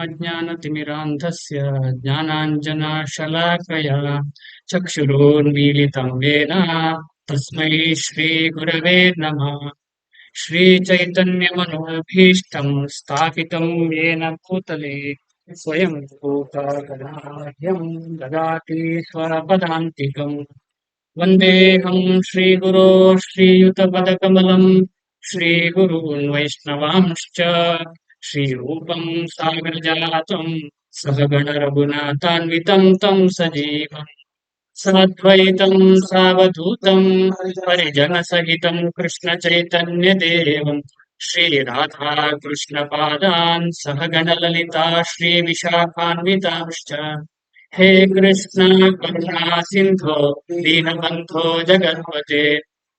अज्ञानतिमिरान्धस्य ज्ञानाञ्जनशलाकया चक्षुरुन्मीलितं येन तस्मै श्रीगुरवे नमः। श्रीचैतन्यमनोभीष्टं स्थापितं येन भूतले स्वयं भूतगणाढ्यं ददाति स्वपदान्तिकम्। वन्देऽहं श्रीगुरो श्रीयुतपदकमलं श्रीगुरून् वैष्णवांश्च श्रीरूपं सागरजातं सहगणरघुनाथान्वितं तं सजीवम् साद्वैतं सावधूतं परिजनसहितं कृष्णचैतन्यदेवं श्रीराधा कृष्णपादान् सहगणललिता श्रीविशाखान्वितांश्च हे कृष्ण करुणा सिन्धो दीनबन्धो जगत्पते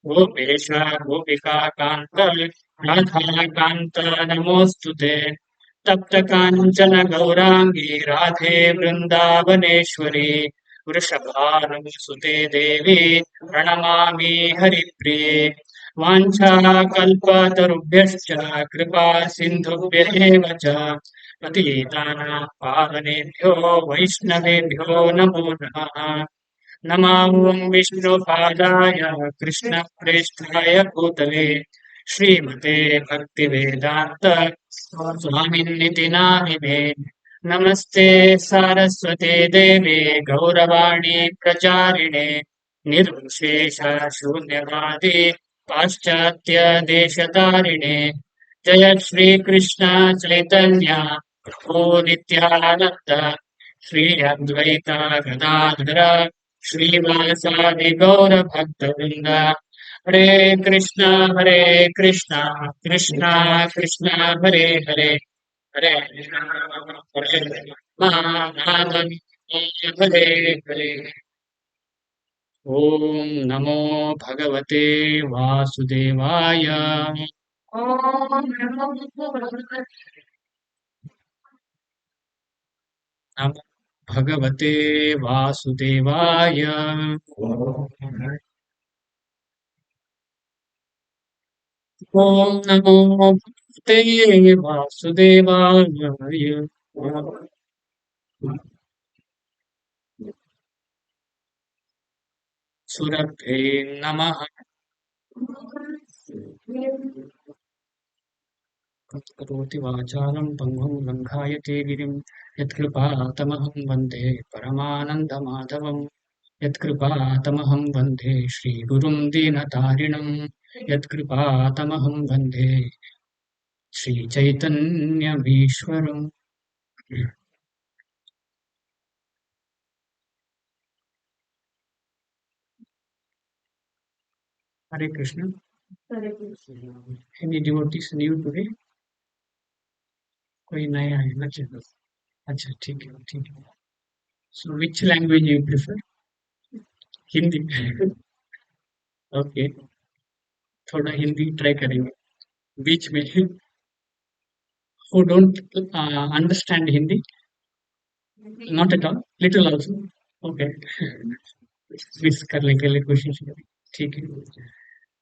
गोपेश गोपिका कान्त राधाकान्त नमोऽस्तु ते तप्त काञ्चन गौराङ्गी राधे वृन्दावनेश्वरी वृषभानुसुते देवी प्रणमामि हरिप्रिये वाञ्छाकल्पतरुभ्यश्च कृपा सिन्धुभ्येव च पतितानां पावनेभ्यो वैष्णवेभ्यो नमो नमः। नमामि विष्णुपादाय कृष्णप्रेष्ठाय भूतले श्रीमते भक्तिवेदान्त स्वामिन्निति नामिने नमस्ते सारस्वते देवे गौरवाणी प्रचारिणे निर्विशेष शून्यवादी पाश्चात्य देशतारिणे जय श्री कृष्ण चैतन्य प्रभु नित्यानंद श्री अद्वैता गदाधर श्रीवासादि गौर भक्तवृंद हरे कृष्ण कृष्ण कृष्ण हरे हरे हरे हरे महानाम हरे हरे। ओम नमो भगवते वासुदेवाय। नमो भगवते वासुदेवाय। ओम नमो भगवते वासुदेवाय। सुरभे नमः। करोति वाचालं पङ्गुं लङ्घायते गिरिं यत्कृपातमहं वन्दे परमानन्दमाधवम् यत्कृपातमहं वन्दे श्रीगुरुं दीनतारिणं यत्कृपातमहं वन्दे श्रीचैतन्यमीश्वरम्। Hare Krishna. Any devotees new today? कोई नया है ना? चलो अच्छा ठीक है ठीक है। So which language you prefer? Hindi. Okay थोड़ा हिंदी ट्राई करेंगे बीच में। Who don't understand Hindi? Not at all. Little also. Okay. Please करने के लिए कोशिश करें. ठीक है.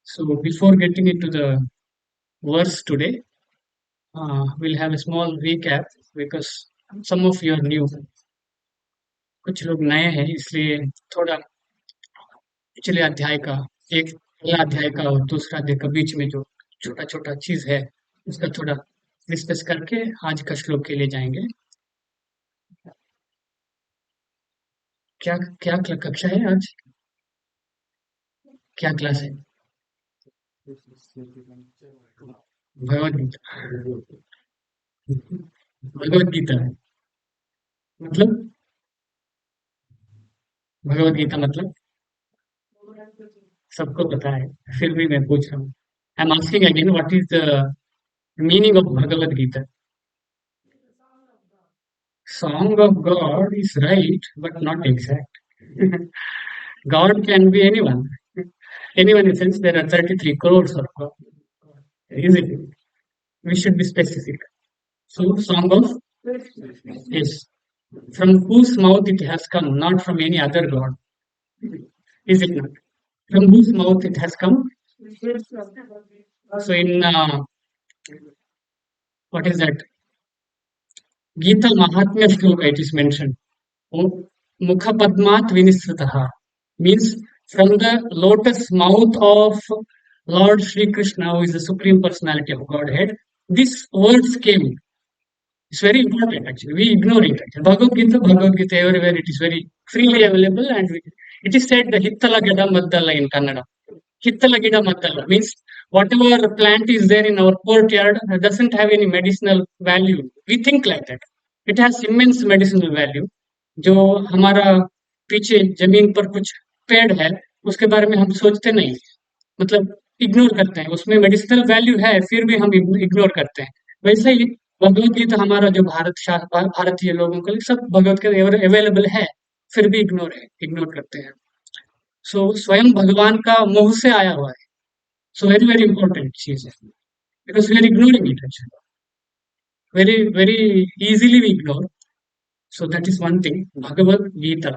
So before getting into the verse today, we'll have a small recap because some of you are new. कुछ लोग नए हैं इसलिए थोड़ा पिछले अध्याय का एक पहला अध्याय का और दूसरा अध्याय का बीच में जो छोटा छोटा चीज है उसका थोड़ा डिस्कस करके आज का श्लोक के लिए जाएंगे। क्या क्या कक्षा है आज? क्या क्लास है? भगवत गीता। भगवत गीता मतलब भगवत गीता मतलब सबको पता है फिर भी मैं पूछ रहा हूँ। I am asking again what is the meaning of Bhagavad Gita? Song of God is right but not exact. God can be anyone. Anyone in the sense there are 33 crores of God. Is it? We should be specific. So, song of yes, from whose mouth it has come, not from any other God. Is it not? From whose mouth it has come? So, in what is that? Gita Mahatmya Shloka, it is mentioned. Mukha Padmat Vinisritaha means from the lotus mouth of Lord Sri Krishna, who is the Supreme Personality of Godhead, these words came. It's very important actually. We ignore it. Actually. Bhagavad Gita, everywhere it is very freely available, and it is said the Hittala Gada Maddala in Kannada. Hittala Gida Maddala means whatever plant is there in our courtyard doesn't have any medicinal value. We think like that. It has immense medicinal value. जो हमारा पीछे जमीन पर कुछ पेड़ है उसके बारे में हम सोचते नहीं, मतलब इग्नोर करते हैं, उसमें मेडिसिनल वैल्यू है फिर भी हम इग्नोर करते हैं। वैसे ही भगवत गीता हमारा जो भारतीय लोगों के लिए सब भगवत गीता अवेलेबल है, फिर भी इग्नोर करते हैं। सो स्वयं भगवान का मुंह से आया हुआ है। सो वेरी वेरी इंपॉर्टेंट चीज है, because we are ignoring it actually, very very easily we ignore. So that is one thing Bhagavad Gita.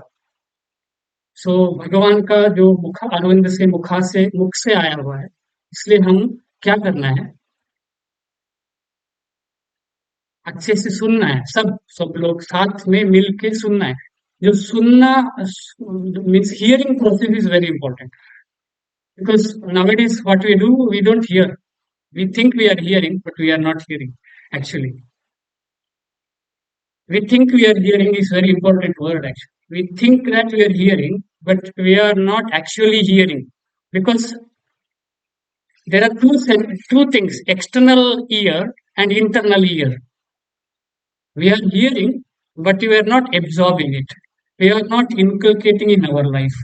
सो भगवान का जो मुख अरविंद से मुख से आया हुआ है, इसलिए हम क्या करना है, अच्छे से सुनना है, सब सब लोग साथ में मिल के सुनना है। जो सुनना means hearing process is very important, because nowadays what we do, we don't hear. We think we are hearing, but we are not hearing actually. We think we are hearing is very important word actually. We think that we are hearing, but we are not actually hearing, because there are two things: external ear and internal ear. We are hearing, but we are not absorbing it. We are not inculcating in our life.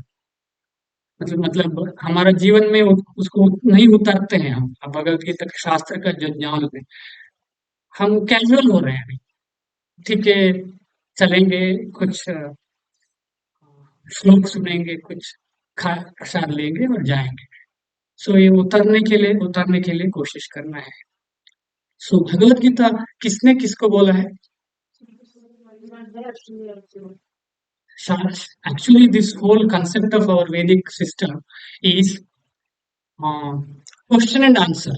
मतलब हमारा जीवन में उसको नहीं उतारते हैं हम। अब भगवत गीता शास्त्र का जो ज्ञान है, हम कैजुअल हो रहे हैं अभी। ठीक है, चलेंगे, कुछ श्लोक सुनेंगे, कुछ खा प्रसाद लेंगे और जाएंगे। सो ये उतारने के लिए कोशिश करना है। सो भगवत गीता किसने किसको बोला है? Actually, this whole concept of our Vedic system is uh, question and answer,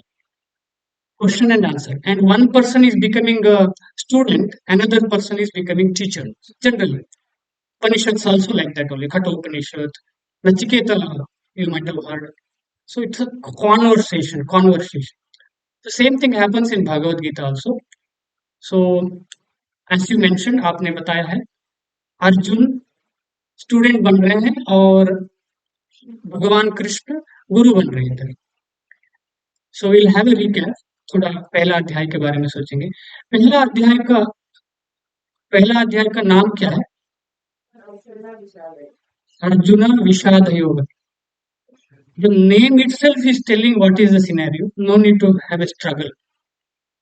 question and answer. And one person is becoming a student, another person is becoming teacher. Generally, Upanishads also like that only. Kata Upanishad, Nachiketa, you might have heard. So it's a conversation. The same thing happens in Bhagavad Gita also. So as you mentioned, आपने बताया है, Arjun student बन रहे हैं और भगवान कृष्ण गुरु बन रहे थे। So will have a recap, थोड़ा पहला अध्याय के बारे में सोचेंगे। पहला अध्याय का नाम क्या है? अर्जुन विषाद योग। The name itself is telling what is the scenario. No need to have a struggle.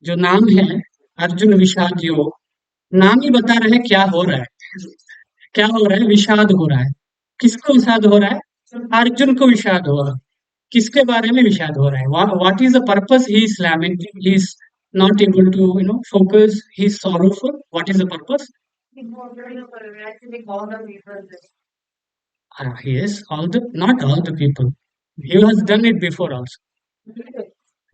जो नाम है अर्जुन विषाद योग, नाम ही बता रहे हैं क्या हो रहा है। क्या हो रहा है? विषाद हो रहा है। किसको विषाद हो रहा है? अर्जुन को विषाद हो रहा है। किसके बारे में विषाद हो रहा है? What is the purpose? He is lamenting. He is not able to focus. He is sorrowful. What is the purpose? Yes, not all the people. He has done it before also.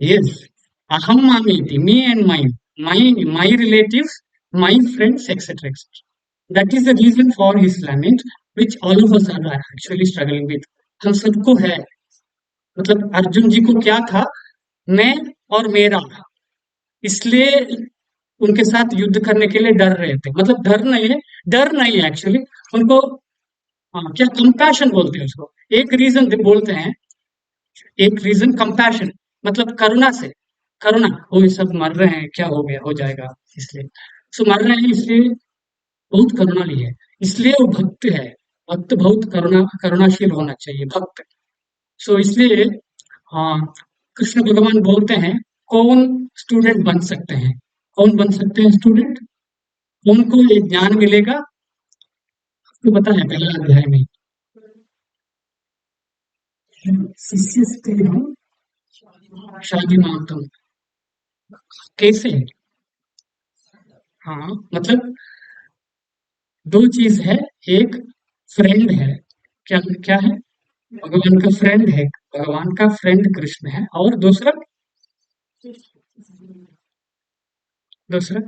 Yes, aham mamiti, me and mine, my relatives, my friends, etc., etc. That is the reason for his lament, which all of us are actually struggling with. हम सबको है, मतलब अर्जुन जी को क्या था, मैं और मेरा, इसलिए उनके साथ युद्ध करने के लिए डर रहे थे। मतलब डर नहीं है एक्चुअली उनको। क्या कंपैशन बोलते हैं उसको, एक रीजन बोलते हैं, एक रीजन कंपैशन, मतलब करुणा से, करुणा, वो ये सब मर रहे हैं, क्या हो गया, हो जाएगा, इसलिए सो मर रहे हैं, इसलिए बहुत करुणा ली है, इसलिए वो भक्त है। भक्त बहुत करुणाशील होना चाहिए भक्त। सो इसलिए हाँ, कृष्ण भगवान बोलते हैं कौन स्टूडेंट बन सकते हैं, कौन बन सकते हैं स्टूडेंट, कौन को ये ज्ञान मिलेगा, आपको पता है पहला अध्याय में शिष्य शादी मांगता हूँ, कैसे? हाँ, मतलब दो चीज है, एक फ्रेंड है, क्या क्या है? भगवान का फ्रेंड है, भगवान का फ्रेंड कृष्ण है, और दूसरा, दूसरा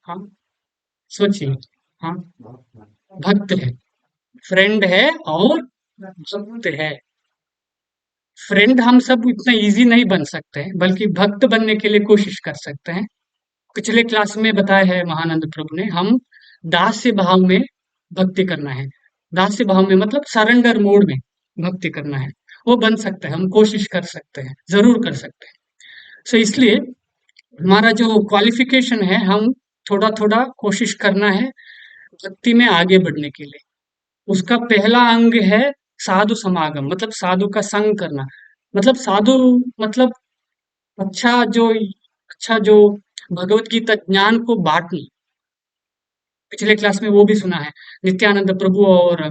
हाँ, सोचिए। हाँ, भक्त है, फ्रेंड है और भक्त है। फ्रेंड हम सब इतना इजी नहीं बन सकते हैं, बल्कि भक्त बनने के लिए कोशिश कर सकते हैं। पिछले क्लास में बताया है महानंद प्रभु ने, हम दास्य भाव में भक्ति करना है। दास्य भाव में मतलब सरेंडर मोड में भक्ति करना है। वो बन सकता है, हम कोशिश कर सकते हैं, जरूर कर सकते हैं। सो इसलिए हमारा जो क्वालिफिकेशन है, हम थोड़ा थोड़ा कोशिश करना है भक्ति में आगे बढ़ने के लिए। उसका पहला अंग है साधु समागम, मतलब साधु का संग करना। मतलब साधु मतलब अच्छा जो अच्छा जो भगवत गीता ज्ञान को बांटना। पिछले क्लास में वो भी सुना है, नित्यानंद प्रभु और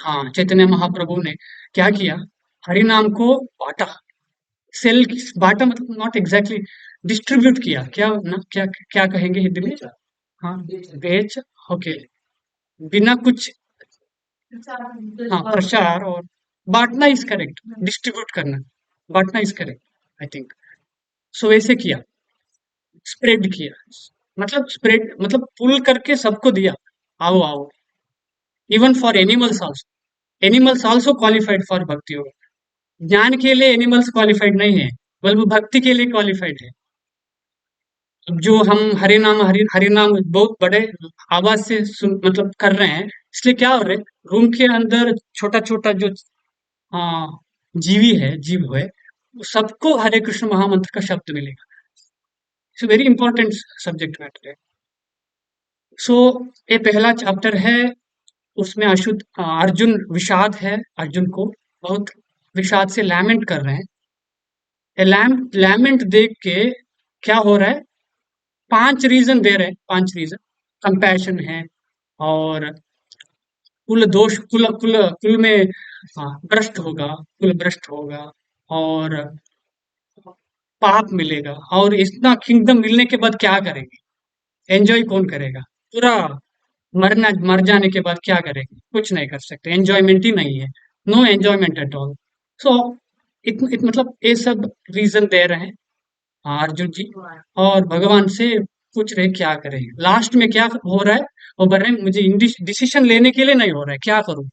हाँ चैतन्य महाप्रभु ने क्या किया, हरि नाम को बांटा। सेल बांटा मतलब नॉट एग्जैक्टली डिस्ट्रीब्यूट किया, क्या ना क्या क्या कहेंगे हिंदी में? हाँ, बेच। ओके, बिना कुछ। हाँ, प्रचार और बांटना इज करेक्ट, डिस्ट्रीब्यूट करना, बांटना इज करेक्ट आई थिंक। सो वैसे किया, स्प्रेड किया, मतलब स्प्रेड मतलब पुल करके सबको दिया, आओ आओ। Even for animals also, animals also qualified for भक्ति योगा। ज्ञान के लिए एनिमल्स क्वालिफाइड नहीं है, बल्कि भक्ति के लिए क्वालिफाइड है। अब जो हम हरि नाम बहुत बड़े आवाज से सुन मतलब कर रहे हैं, इसलिए क्या हो रहा है, रूम के अंदर छोटा छोटा जो हाँ, जीवी है, जीव है, सबको हरे कृष्ण महामंत्र का शब्द मिलेगा। It's very important subject matter है। सो ये पहला चैप्टर है, उसमें अर्जुन विषाद है, अर्जुन को बहुत विषाद से लैमेंट कर रहे हैं। लैमेंट देख के क्या हो रहा है, 5 रीजन दे रहे हैं, 5 रीजन। कंपैशन है, और कुल दोष, कुल कुल कुल में भ्रष्ट होगा, कुल भ्रष्ट होगा, और पाप मिलेगा, और इतना किंगडम मिलने के बाद क्या करेंगे, एंजॉय कौन करेगा, पूरा मर जाने के बाद क्या करेंगे, कुछ नहीं कर सकते, एंजॉयमेंट ही नहीं है, नो एंजॉयमेंट एट ऑल। सो मतलब ये सब रीजन दे रहे हैं अर्जुन जी, और भगवान से पूछ रहे क्या करें, लास्ट में क्या हो रहा है, वो बोल रहे हैं मुझे डिसीजन लेने के लिए नहीं हो रहा है, क्या करूं।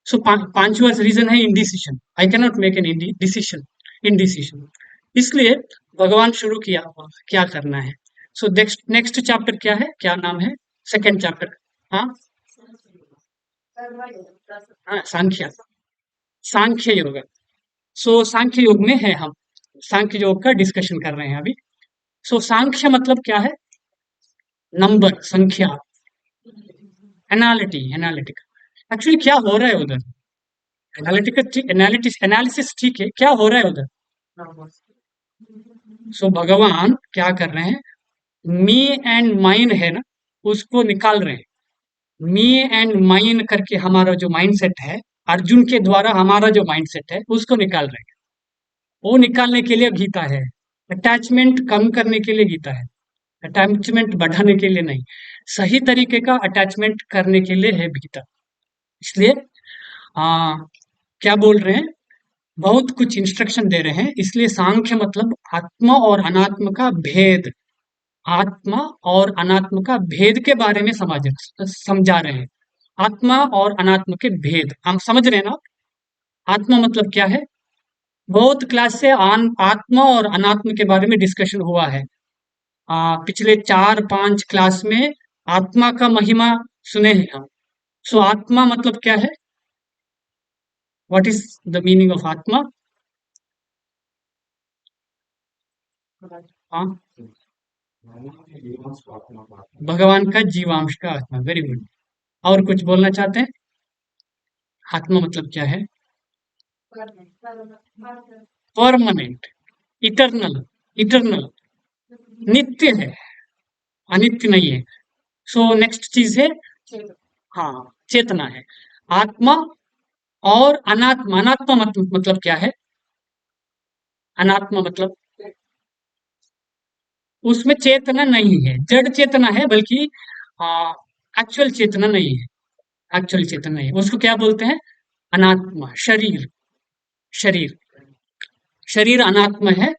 सो पांचवा रीजन है indecision, I can not make an decision, indecision. इसलिए भगवान शुरू किया क्या करना है। सो नेक्स्ट नेक्स्ट चैप्टर क्या है, क्या नाम है, सेकंड चैप्टर? हाँ, हाँ, सांख्य, सांख्य योग। सो सांख्य योग में है हम, सांख्य योग का डिस्कशन कर रहे हैं अभी। सो सांख्य मतलब क्या है, नंबर, संख्या, एनालिटिक। एक्चुअली क्या हो रहा है उधर, एनालिटिकल एनालिटिस एनालिसिस ठीक है, क्या हो रहा है उधर। सो भगवान क्या कर रहे हैं, मी एंड माइन है ना, उसको निकाल रहे हैं। मी एंड माइन करके हमारा जो माइंडसेट है, अर्जुन के द्वारा हमारा जो माइंडसेट है उसको निकाल रहे हैं। वो निकालने के लिए गीता है, अटैचमेंट कम करने के लिए गीता है, अटैचमेंट बढ़ाने के लिए नहीं, सही तरीके का अटैचमेंट करने के लिए है गीता। इसलिए आ, क्या बोल रहे हैं, बहुत कुछ इंस्ट्रक्शन दे रहे हैं। इसलिए सांख्य मतलब आत्मा और अनात्म का भेद, आत्मा और अनात्म का भेद के बारे में समझा रहे हैं। आत्मा और अनात्म के भेद हम समझ रहे हैं ना। आत्मा मतलब क्या है, बहुत क्लास से आत्मा और अनात्म के बारे में डिस्कशन हुआ है। पिछले 4-5 क्लास में आत्मा का महिमा सुने हैं हम। सो आत्मा मतलब क्या है, what is the meaning of आत्मा? हाँ, भगवान का जीवांश का आत्मा, वेरी गुड। और कुछ बोलना चाहते हैं, आत्मा मतलब क्या है? परमानेंट, इटरनल, इटरनल, नित्य है, अनित्य नहीं है। सो नेक्स्ट चीज है, हाँ, चेतना है। आत्मा और अनात्मा, अनात्मा मतलब क्या है, अनात्मा मतलब उसमें चेतना नहीं है, जड़ चेतना है, बल्कि एक्चुअल चेतना नहीं है, एक्चुअल चेतना नहीं है, उसको क्या बोलते हैं, अनात्मा। शरीर, शरीर, शरीर अनात्मा है,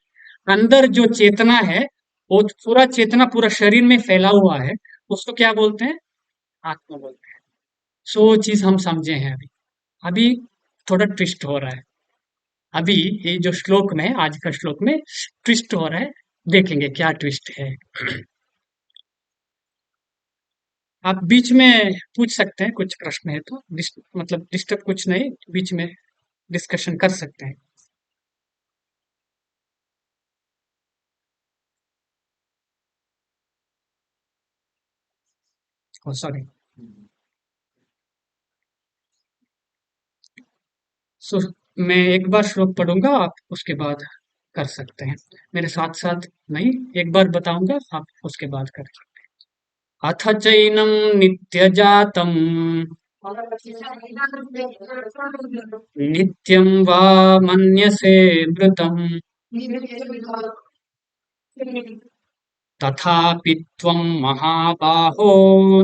अंदर जो चेतना है वो पूरा चेतना पूरा शरीर में फैला हुआ है, उसको क्या बोलते हैं? आत्मा बोलते हैं। सो वो चीज हम समझे हैं अभी। अभी थोड़ा ट्विस्ट हो रहा है। अभी ये जो श्लोक में, आज का श्लोक में ट्विस्ट हो रहा है, देखेंगे क्या ट्विस्ट है। आप बीच में पूछ सकते हैं, कुछ प्रश्न है तो मतलब डिस्टर्ब कुछ नहीं, बीच में डिस्कशन कर सकते हैं। ओ सॉरी। सो मैं एक बार श्लोक पढ़ूंगा, आप उसके बाद कर सकते हैं। मेरे साथ साथ नहीं, एक बार बताऊंगा, आप उसके बाद कर सकते हैं। अथ चैनम नित्यजातम नित्यं वा मन्यसे मृतम् तथापि त्वं महाबाहो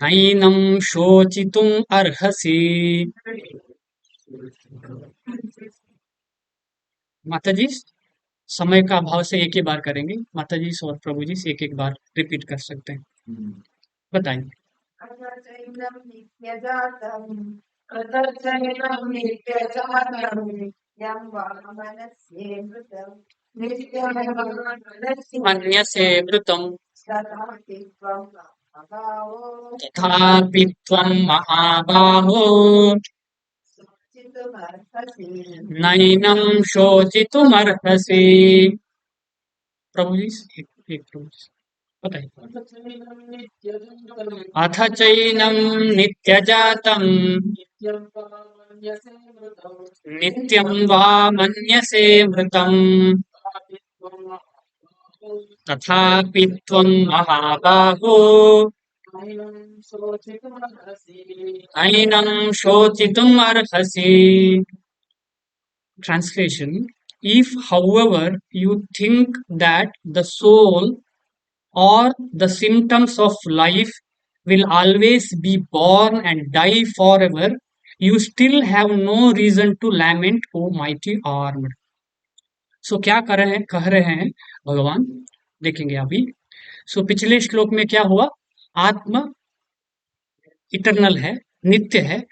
नैनं शोचितुम् अर्हसि। माताजी, समय का अभाव से एक ही बार करेंगे। माताजी और प्रभु जी से एक एक बार रिपीट कर सकते हैं। बताएंगे। अथचैनं नित्यजातं अथचैनं नित्यजातं यं वा मनस्येमृतं नित्यमेव मन्यसे मृतम् तथापि त्वं अभावो तथापि त्वं महाबाहो चितुमर्हसि। नैनं शोचितुमर्हसि। प्रभु जी, एक प्रभु जी बताइए। अथ चैनं नित्यजातं नित्यं वा मन्यसे मृतम् तथापि त्वं महाबाहो नैनं शोचितुम् अर्हसि। Translation: If, however, you think that the soul or the symptoms of life will always be born and die forever, you still have no reason to lament, O mighty armed. सो क्या कह रहे हैं भगवान, देखेंगे अभी। सो पिछले श्लोक में क्या हुआ? आत्मा इटरनल है, नित्य है।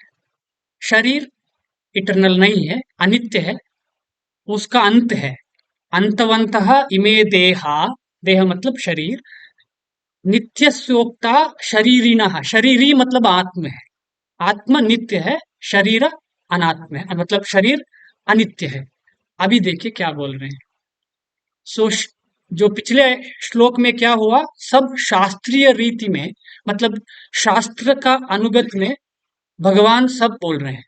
शरीर इटरनल नहीं है, अनित्य है, उसका अंत है। अंतवंतः इमे देहा, देह मतलब शरीर, नित्यस्योक्ता शरीरिणः, शरीरी मतलब आत्म है। आत्मा नित्य है, शरीर अनात्म है, मतलब शरीर अनित्य है। अभी देखिए क्या बोल रहे हैं। सो जो पिछले श्लोक में क्या हुआ, सब शास्त्रीय रीति में, मतलब शास्त्र का अनुगत में भगवान सब बोल रहे हैं।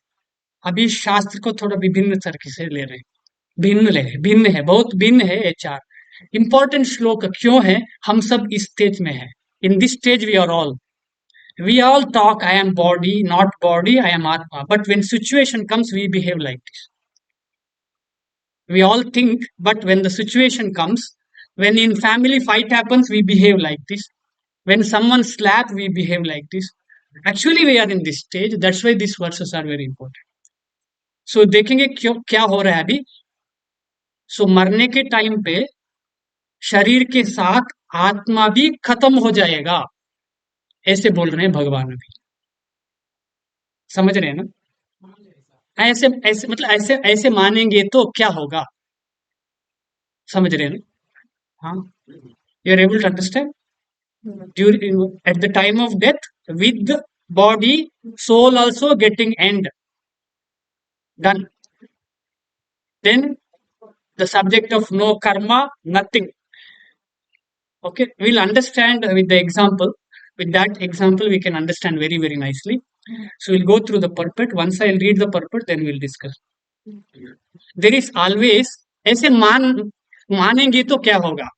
अभी शास्त्र को थोड़ा विभिन्न तरीके से ले रहे हैं। भिन्न है, बहुत भिन्न है ये चार इंपॉर्टेंट श्लोक। क्यों है? हम सब इस स्टेज में हैं। In this stage we all talk I am body, not body, I am atma, but when situation comes we behave like this. We all think, but when the situation comes, when in family fight happens, we behave like this. When someone slap, we behave like this. Actually, we are in this stage. That's why these verses are very important. So देखेंगे क्यों क्या हो रहा है अभी। सो मरने के time पे शरीर के साथ आत्मा भी खत्म हो जाएगा, ऐसे बोल रहे हैं भगवान अभी। समझ रहे हैं ना? ऐसे ऐसे मतलब ऐसे ऐसे मानेंगे तो क्या होगा, समझ रहे हैं ना? हाँ, you are able to understand. During at the time of death, with body, soul also getting end done. Then the subject of no karma, nothing. Okay, we'll understand with the example. With that example, we can understand very, very nicely. So we'll go through the purport. Once I'll read the purport, then we'll discuss. There is always, ऐसे मानेंगे तो क्या होगा,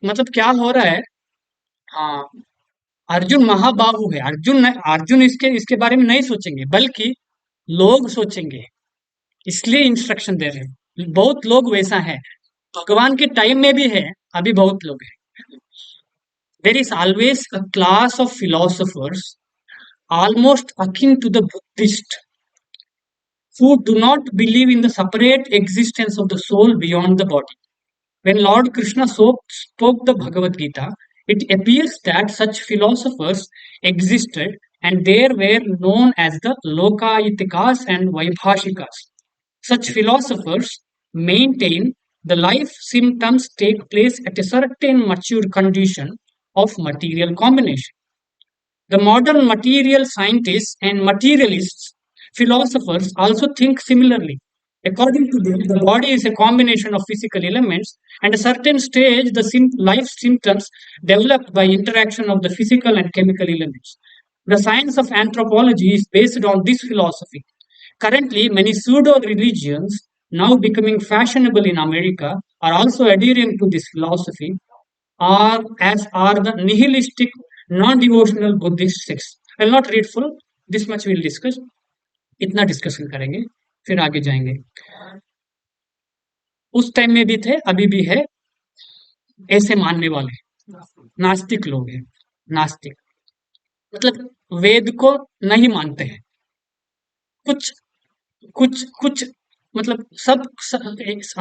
मतलब क्या हो रहा है। हाँ, अर्जुन महाबाहु है। अर्जुन इसके इसके बारे में नहीं सोचेंगे, बल्कि लोग सोचेंगे, इसलिए इंस्ट्रक्शन दे रहे हैं। बहुत लोग वैसा है, भगवान के टाइम में भी है, अभी बहुत लोग हैं। There is always a class of philosophers almost akin to the Buddhist, who do not believe in the separate existence of the soul beyond the body. When Lord Krishna spoke the Bhagavad Gita, it appears that such philosophers existed and they were known as the Lokayitikas and Vaibhashikas. Such philosophers maintain the life symptoms take place at a certain mature condition of material combination. The modern material scientists and materialists philosophers also think similarly. According to them, the body is a combination of physical elements, and at a certain stage, the life symptoms developed by interaction of the physical and chemical elements. The science of anthropology is based on this philosophy. Currently, many pseudo religions, now becoming fashionable in America, are also adhering to this philosophy, or as are the nihilistic non-devotional Buddhist sects. I will not read full. This much we will discuss. इतना discussion करेंगे, फिर आगे जाएंगे. उस time में भी थे, अभी भी है ऐसे मानने वाले नास्तिक लोग हैं. नास्तिक मतलब वेद को नहीं मानते हैं. कुछ कुछ कुछ मतलब सब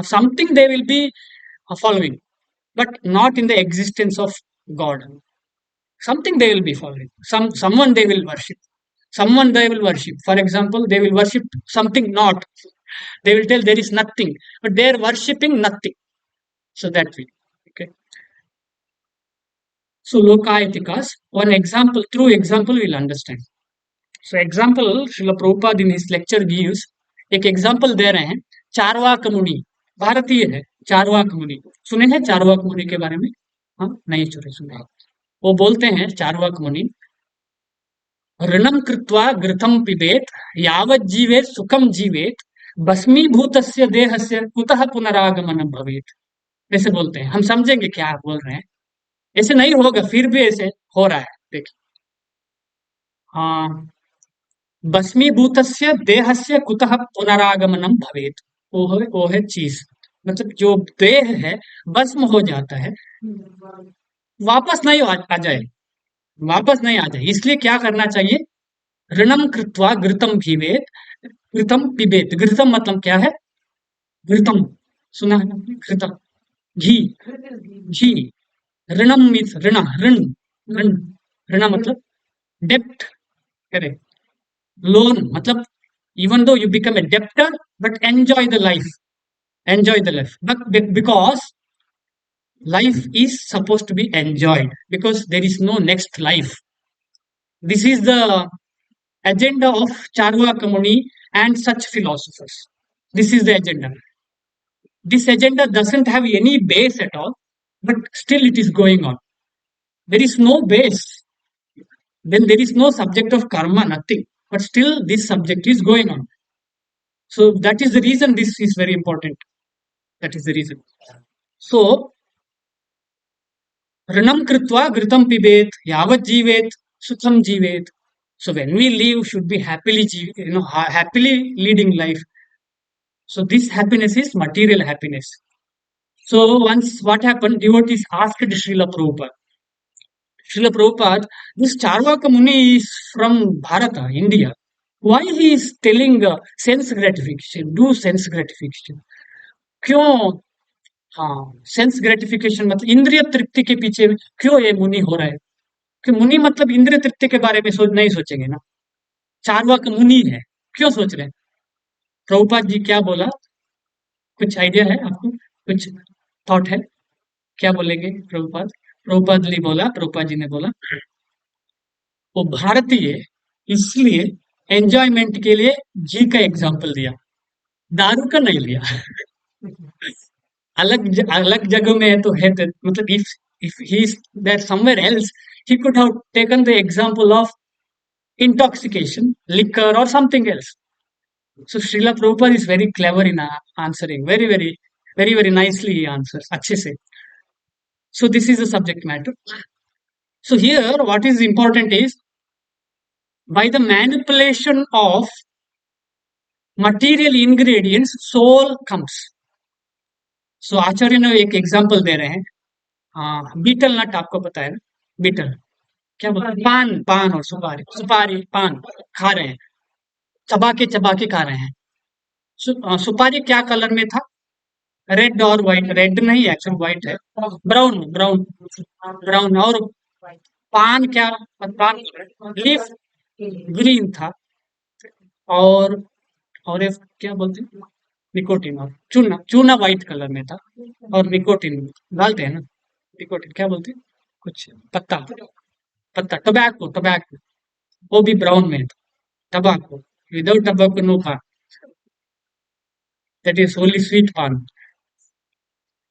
something they will be following, but not in the existence of God. Something they will be following. Someone they will worship. Someone they will worship. For example, they will worship something not. They will tell there is nothing, but they are worshipping nothing. So that way. Okay. So Lokayatikas, one example, through example we'll understand. So example, Srila Prabhupada in his lecture gives, एक example दे रहे हैं. चारवाक मुनि भारतीय है. चारवाक मुनि सुने हैं चारवाक मुनि के बारे में? हाँ, नहीं सुने. वो बोलते हैं चारवाक मुनि, ऋणम कृत्वा घृतम पिबेत यावत् जीवेत सुखम जीवेत भस्मीभूतस्य देहस्य कुतः पुनरागमनम भवेत. ऐसे बोलते हैं. हम समझेंगे क्या आप बोल रहे हैं. ऐसे नहीं होगा, फिर भी ऐसे हो रहा है. देखिए, हाँ, भस्मीभूतस्य देहस्य कुतः पुनरागमनम भवेत. वो है चीज, मतलब जो देह है भस्म हो जाता है, वापस नहीं आ जाए, वापस नहीं आ जाए. इसलिए क्या करना चाहिए? ऋणम कृत्वा घृतम पीबेत. घृतम पिबेत. घृतम मतलब क्या है? घृतम सुना है? घृतम घी. घी. ऋणम मीन्स ऋण. ऋण. ऋण. ऋण मतलब डेप्ट. करेक्ट. लोन मतलब even though you become a debtor, but enjoy the life. Enjoy the life. But because life is supposed to be enjoyed, because there is no next life. This is the agenda of Charvaka Muni and such philosophers. This is the agenda. This agenda doesn't have any base at all, but still it is going on. There is no base. Then there is no subject of karma, nothing. But still this subject is going on. So that is the reason this is very important. That is the reason. So, ऋणम कृत्वा घृतम पिबेत यावत् जीवेत सुखम जीवेत. So when we live, should be happily, happily leading life. So this happiness is material happiness. So once what happened, devotees asked Srila Prabhupada. Srila Prabhupada, this Charvaka Muni is from Bharata, India. Why he is telling sense gratification, do sense gratification? क्यों? हाँ, sense gratification मतलब इंद्रिय तृप्ति के पीछे क्यों ये मुनि हो रहा है? कि मुनि मतलब इंद्रिय तृप्ति के बारे में नहीं सोचेंगे ना. चारवाक मुनि है, क्यों सोच रहे हैं? प्रभुपाद जी क्या बोला? कुछ आइडिया है आपको? कुछ थॉट है? क्या बोलेंगे प्रभुपाद? प्रभुपाद जी ने बोला वो भारतीय इसलिए एंजॉयमेंट के लिए घी का एग्जाम्पल दिया, दारू का नहीं लिया. अलग जगह में तो है, मतलब if he is there somewhere else, he could have taken the example of intoxication, liquor or something else. So Srila Prabhupada is very clever in answering, very nicely he answers, अच्छे से. So this is the subject matter. So here what is important is, by the manipulation of material ingredients, soul comes. So आचार्य ने एक example दे रहे हैं. हाँ, beetle नट आपको पता है ना? बीटल क्या बोलते हैं? पान और सुपारी पान खा रहे हैं, चबा के खा रहे हैं. सुपारी क्या कलर में था? रेड और व्हाइट, रेड नहीं एक्चुअली व्हाइट है, ब्राउन ब्राउन ब्राउन। और पान क्या, पान लीफ ग्रीन था। और एक क्या बोलते हैं, निकोटिन। और चूना, चूना व्हाइट कलर में था। और निकोटिन डालते हैं ना, निकोटिन क्या बोलते हैं, कुछ पत्ता, पत्ता टबैको, टबैको वो भी ब्राउन में था। टबाको, विदाउट टबाको नो पान, दैट इज ओनली स्वीट पान।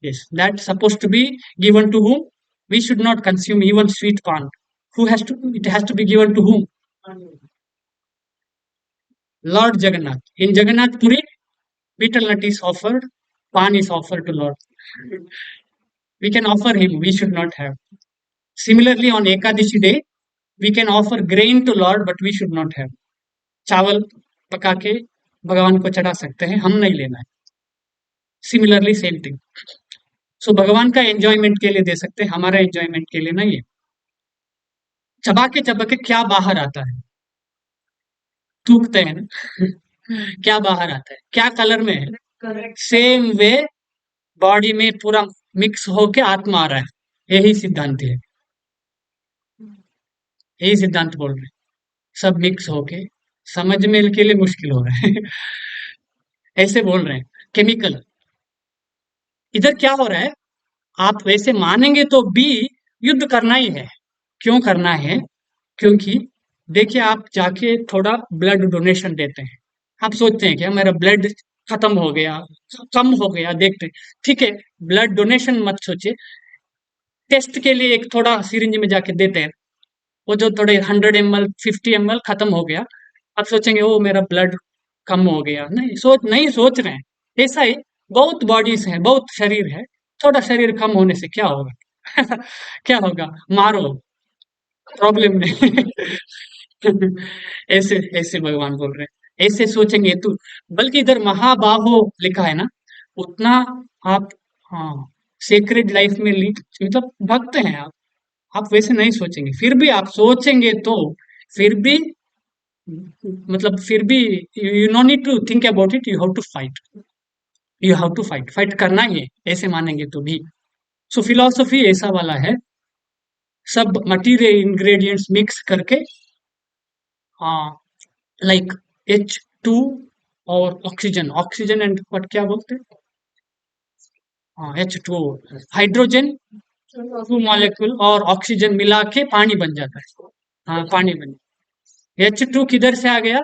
Yes, that's supposed to be given to whom? We should not consume even sweet pan. Who has to? It has to be given to whom? Lord Jagannath. In Jagannath Puri, betel nut is offered, pan is offered to Lord. We can offer him. We should not have. Similarly, on Ekadashi day, we can offer grain to Lord, but we should not have. चावल पका के भगवान को चढ़ा सकते हैं, हम नहीं लेना है। Similarly same thing. सो भगवान का एंजॉयमेंट के लिए दे सकते हैं, हमारा एंजॉयमेंट के लिए नहीं है। चबा के क्या बाहर आता है? थूकते हैं ना। क्या बाहर आता है, क्या कलर में है? करेक्ट। सेम वे बॉडी में पूरा मिक्स होके आत्मा आ रहा है। यही सिद्धांत है, यही सिद्धांत बोल रहे हैं। सब मिक्स होके समझ में के लिए मुश्किल हो रहा है। ऐसे बोल रहे हैं केमिकल। इधर क्या हो रहा है, आप वैसे मानेंगे तो भी युद्ध करना ही है। क्यों करना है? क्योंकि देखिए, आप जाके थोड़ा ब्लड डोनेशन देते हैं, आप सोचते हैं कि मेरा ब्लड खत्म हो गया, कम हो गया, देखते हैं, ठीक है। ब्लड डोनेशन मत सोचिए, टेस्ट के लिए एक थोड़ा सिरिंज में जाके देते हैं, वो जो थोड़े 100 ml 50 ml खत्म हो गया, आप सोचेंगे ओ मेरा ब्लड कम हो गया। नहीं सोच रहे हैं। ऐसा ही बहुत बॉडीज है, बहुत शरीर है, थोड़ा शरीर कम होने से क्या होगा? क्या होगा? मारो, प्रॉब्लम नहीं। ऐसे ऐसे भगवान बोल रहे हैं, ऐसे सोचेंगे तो। बल्कि इधर महाबाहो लिखा है ना, उतना आप, हाँ, सेक्रेड लाइफ में मतलब भक्त हैं आप वैसे नहीं सोचेंगे, फिर भी आप सोचेंगे तो फिर भी, मतलब फिर भी you no need to think about it, you have to fight, you have to fight, fight करना ही है, ऐसे मानेंगे तो भी। सो फिलॉसफी ऐसा वाला है, सब मटेरियल इंग्रेडिएंट्स मिक्स करके, हाँ, लाइक H2 और ऑक्सीजन, ऑक्सीजन एंड व्हाट क्या बोलते हैं, हाँ H2, हाइड्रोजन, टू मॉलिक्यूल और ऑक्सीजन मिला के पानी बन जाता है। हाँ, पानी बन, H2 किधर से आ गया?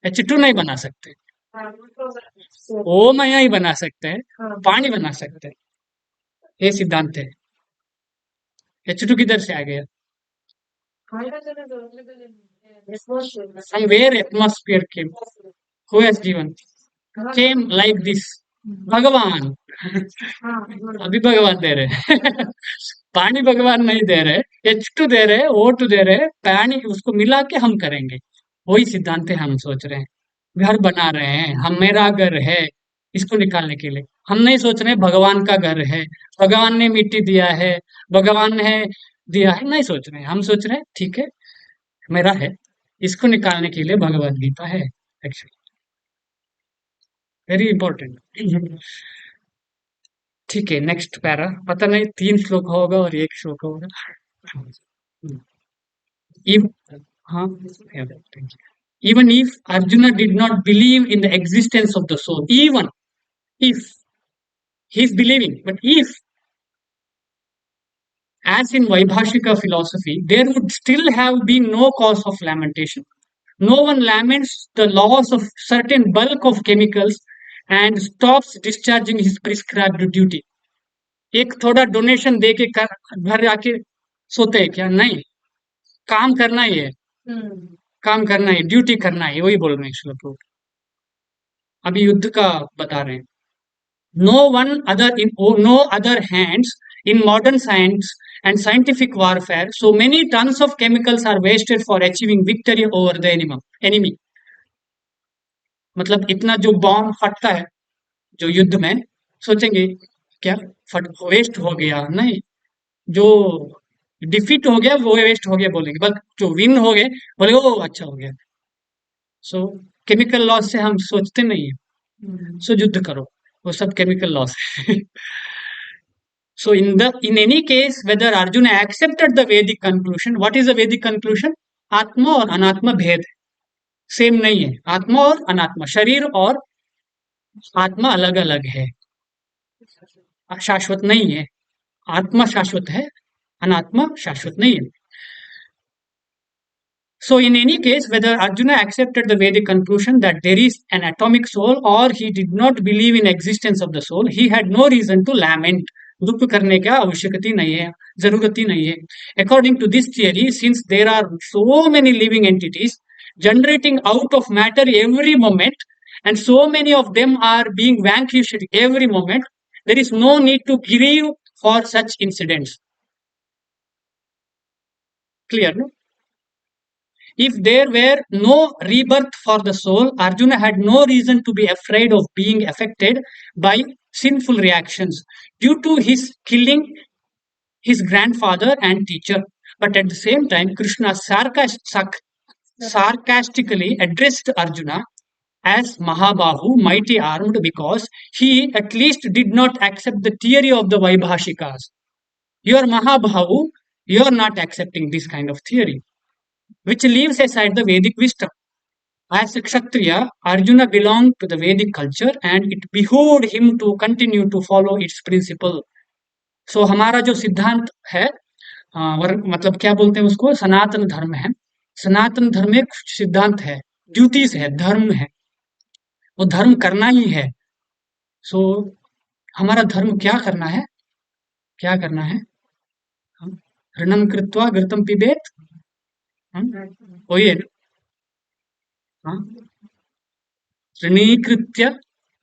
H2 नहीं बना सकते, हाँ, वो तो ओ मया ही बना सकते हैं, हाँ, पानी बना सकते हैं, ये सिद्धांत है। H2 किधर से आ गया? Somewhere atmosphere came. Who has given? Came like this. भगवान। अभी भगवान दे रहे हैं। पानी भगवान नहीं दे रहे, H2 दे रहे, O2 दे रहे, पानी उसको मिला के हम करेंगे। वही सिद्धांत है, हम सोच रहे हैं घर बना रहे हैं, हम मेरा घर है, इसको निकालने के लिए हम नहीं सोच रहे भगवान का घर है, भगवान ने मिट्टी दिया है, भगवान ने दिया है, नहीं सोच रहे हैं। हम सोच रहे हैं ठीक है, मेरा है, इसको निकालने के लिए भगवत गीता है। Actually very important. ठीक है, नेक्स्ट पैरा, पता नहीं 3 श्लोक होगा और 1 श्लोक होगा। If, हाँ, even if Arjuna did not believe in the existence of the soul, even if he is believing, but if, as in Vaibhashika philosophy, there would still have been no cause of lamentation. No one laments the loss of certain bulk of chemicals and stops discharging his prescribed duty. एक थोड़ा donation दे के घर आके सोते हैं क्या? नहीं, काम करना ही है, काम करना है, ड्यूटी करना है, वही बोल रहे हैं श्लोक। अभी युद्ध का बता रहे हैं। No other hands in modern science and scientific warfare, so many tons of chemicals are wasted for achieving victory over the enemy. मतलब इतना जो बॉम्ब फटता है जो युद्ध में, सोचेंगे क्या फट वेस्ट हो गया? नहीं, जो डिफीट हो गया वो वेस्ट हो गया बोलेंगे, बस जो विन हो गए बोले ओ अच्छा हो गया। सो केमिकल लॉस से हम सोचते नहीं है, सो युद्ध करो, वो सब केमिकल लॉस है। So in any case, whether Arjuna accepted the Vedic conclusion, what is the Vedic conclusion? आत्मा और अनात्मा भेद है, सेम नहीं है। आत्मा और अनात्मा, शरीर और आत्मा अलग अलग है, शाश्वत नहीं है। आत्मा शाश्वत है, अनात्मा शाश्वत नहीं है। So in any case, whether Arjuna accepted the Vedic conclusion that there is an atomic soul or he did not believe in existence of the soul, he had no reason to lament. दुख करने का आवश्यकता नहीं है, जरूरत ही नहीं है। According to this theory, since there are so many living entities generating out of matter every moment, and so many of them are being vanquished every moment, there is no need to grieve for such incidents. Clear, no? If there were no rebirth for the soul, Arjuna had no reason to be afraid of being affected by sinful reactions due to his killing his grandfather and teacher. But at the same time, Krishna sarcastically addressed Arjuna as Mahabahu, mighty armed, because he at least did not accept the theory of the Vaibhashikas. You are Mahabahu, you are not accepting this kind of theory, which leaves aside the Vedic wisdom. As a Kshatriya, Arjuna belonged to the Vedic culture and it behooved him to continue to follow its principle. So हमारा जो सिद्धांत है, मतलब क्या बोलते हैं उसको, सनातन धर्म है। सनातन धर्म एक सिद्धांत है, ड्यूटीज है, धर्म है, वो धर्म करना ही है। सो हमारा धर्म क्या करना है, क्या करना है? ऋणम कृत्वा घृतम पिबेत, वही है ना? ऋणीकृत्य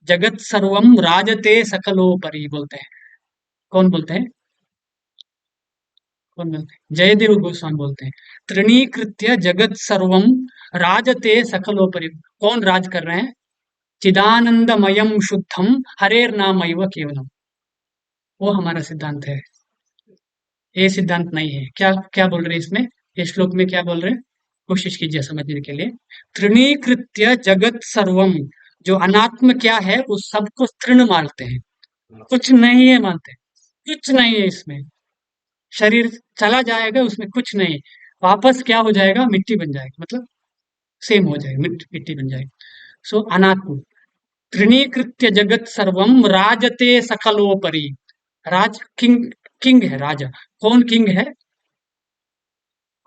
जगत सर्वम राजते सकलोपरि बोलते हैं। कौन बोलते हैं? कौन बोलते हैं? जयदेव गोस्वामी बोलते हैं, तृणीकृत्य जगत सर्वम राजते सकलोपरि। कौन राज कर रहे हैं? चिदानंदमयम शुद्धम हरेर नामैव केवलम। वो हमारा सिद्धांत है, ये सिद्धांत नहीं है। क्या क्या बोल रहे हैं इसमें, ये श्लोक में क्या बोल रहे हैं? कोशिश कीजिए समझने के लिए। तृणीकृत्य जगत सर्वम, जो अनात्म क्या है उस सबको तृण मानते हैं, कुछ नहीं है मानते, कुछ नहीं है इसमें। शरीर चला जाएगा, उसमें कुछ नहीं, वापस क्या हो जाएगा? मिट्टी बन जाएगी, मतलब सेम हो जाएगा, मिट्टी बन जाएगी। सो अनात्म, तृणीकृत्य जगत सर्वम राजते सकलोपरि। राज किंग, किंग है राजा। कौन किंग है?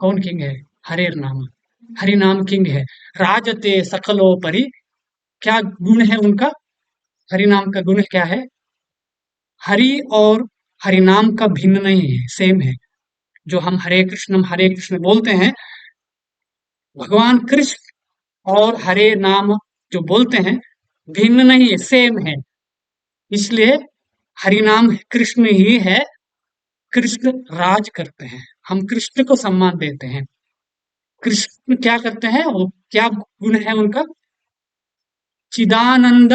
कौन किंग है? हरेर नाम, हरि नाम किंग है। राजते सकलोपरि, क्या गुण है उनका? हरि नाम का गुण क्या है? हरि और हरिनाम का भिन्न नहीं है, सेम है। जो हम हरे कृष्ण बोलते हैं, भगवान कृष्ण और हरे नाम जो बोलते हैं भिन्न नहीं है, सेम है। इसलिए हरिनाम कृष्ण ही है, कृष्ण राज करते हैं, हम कृष्ण को सम्मान देते हैं। कृष्ण क्या करते हैं, वो क्या गुण है उनका? चिदानंद,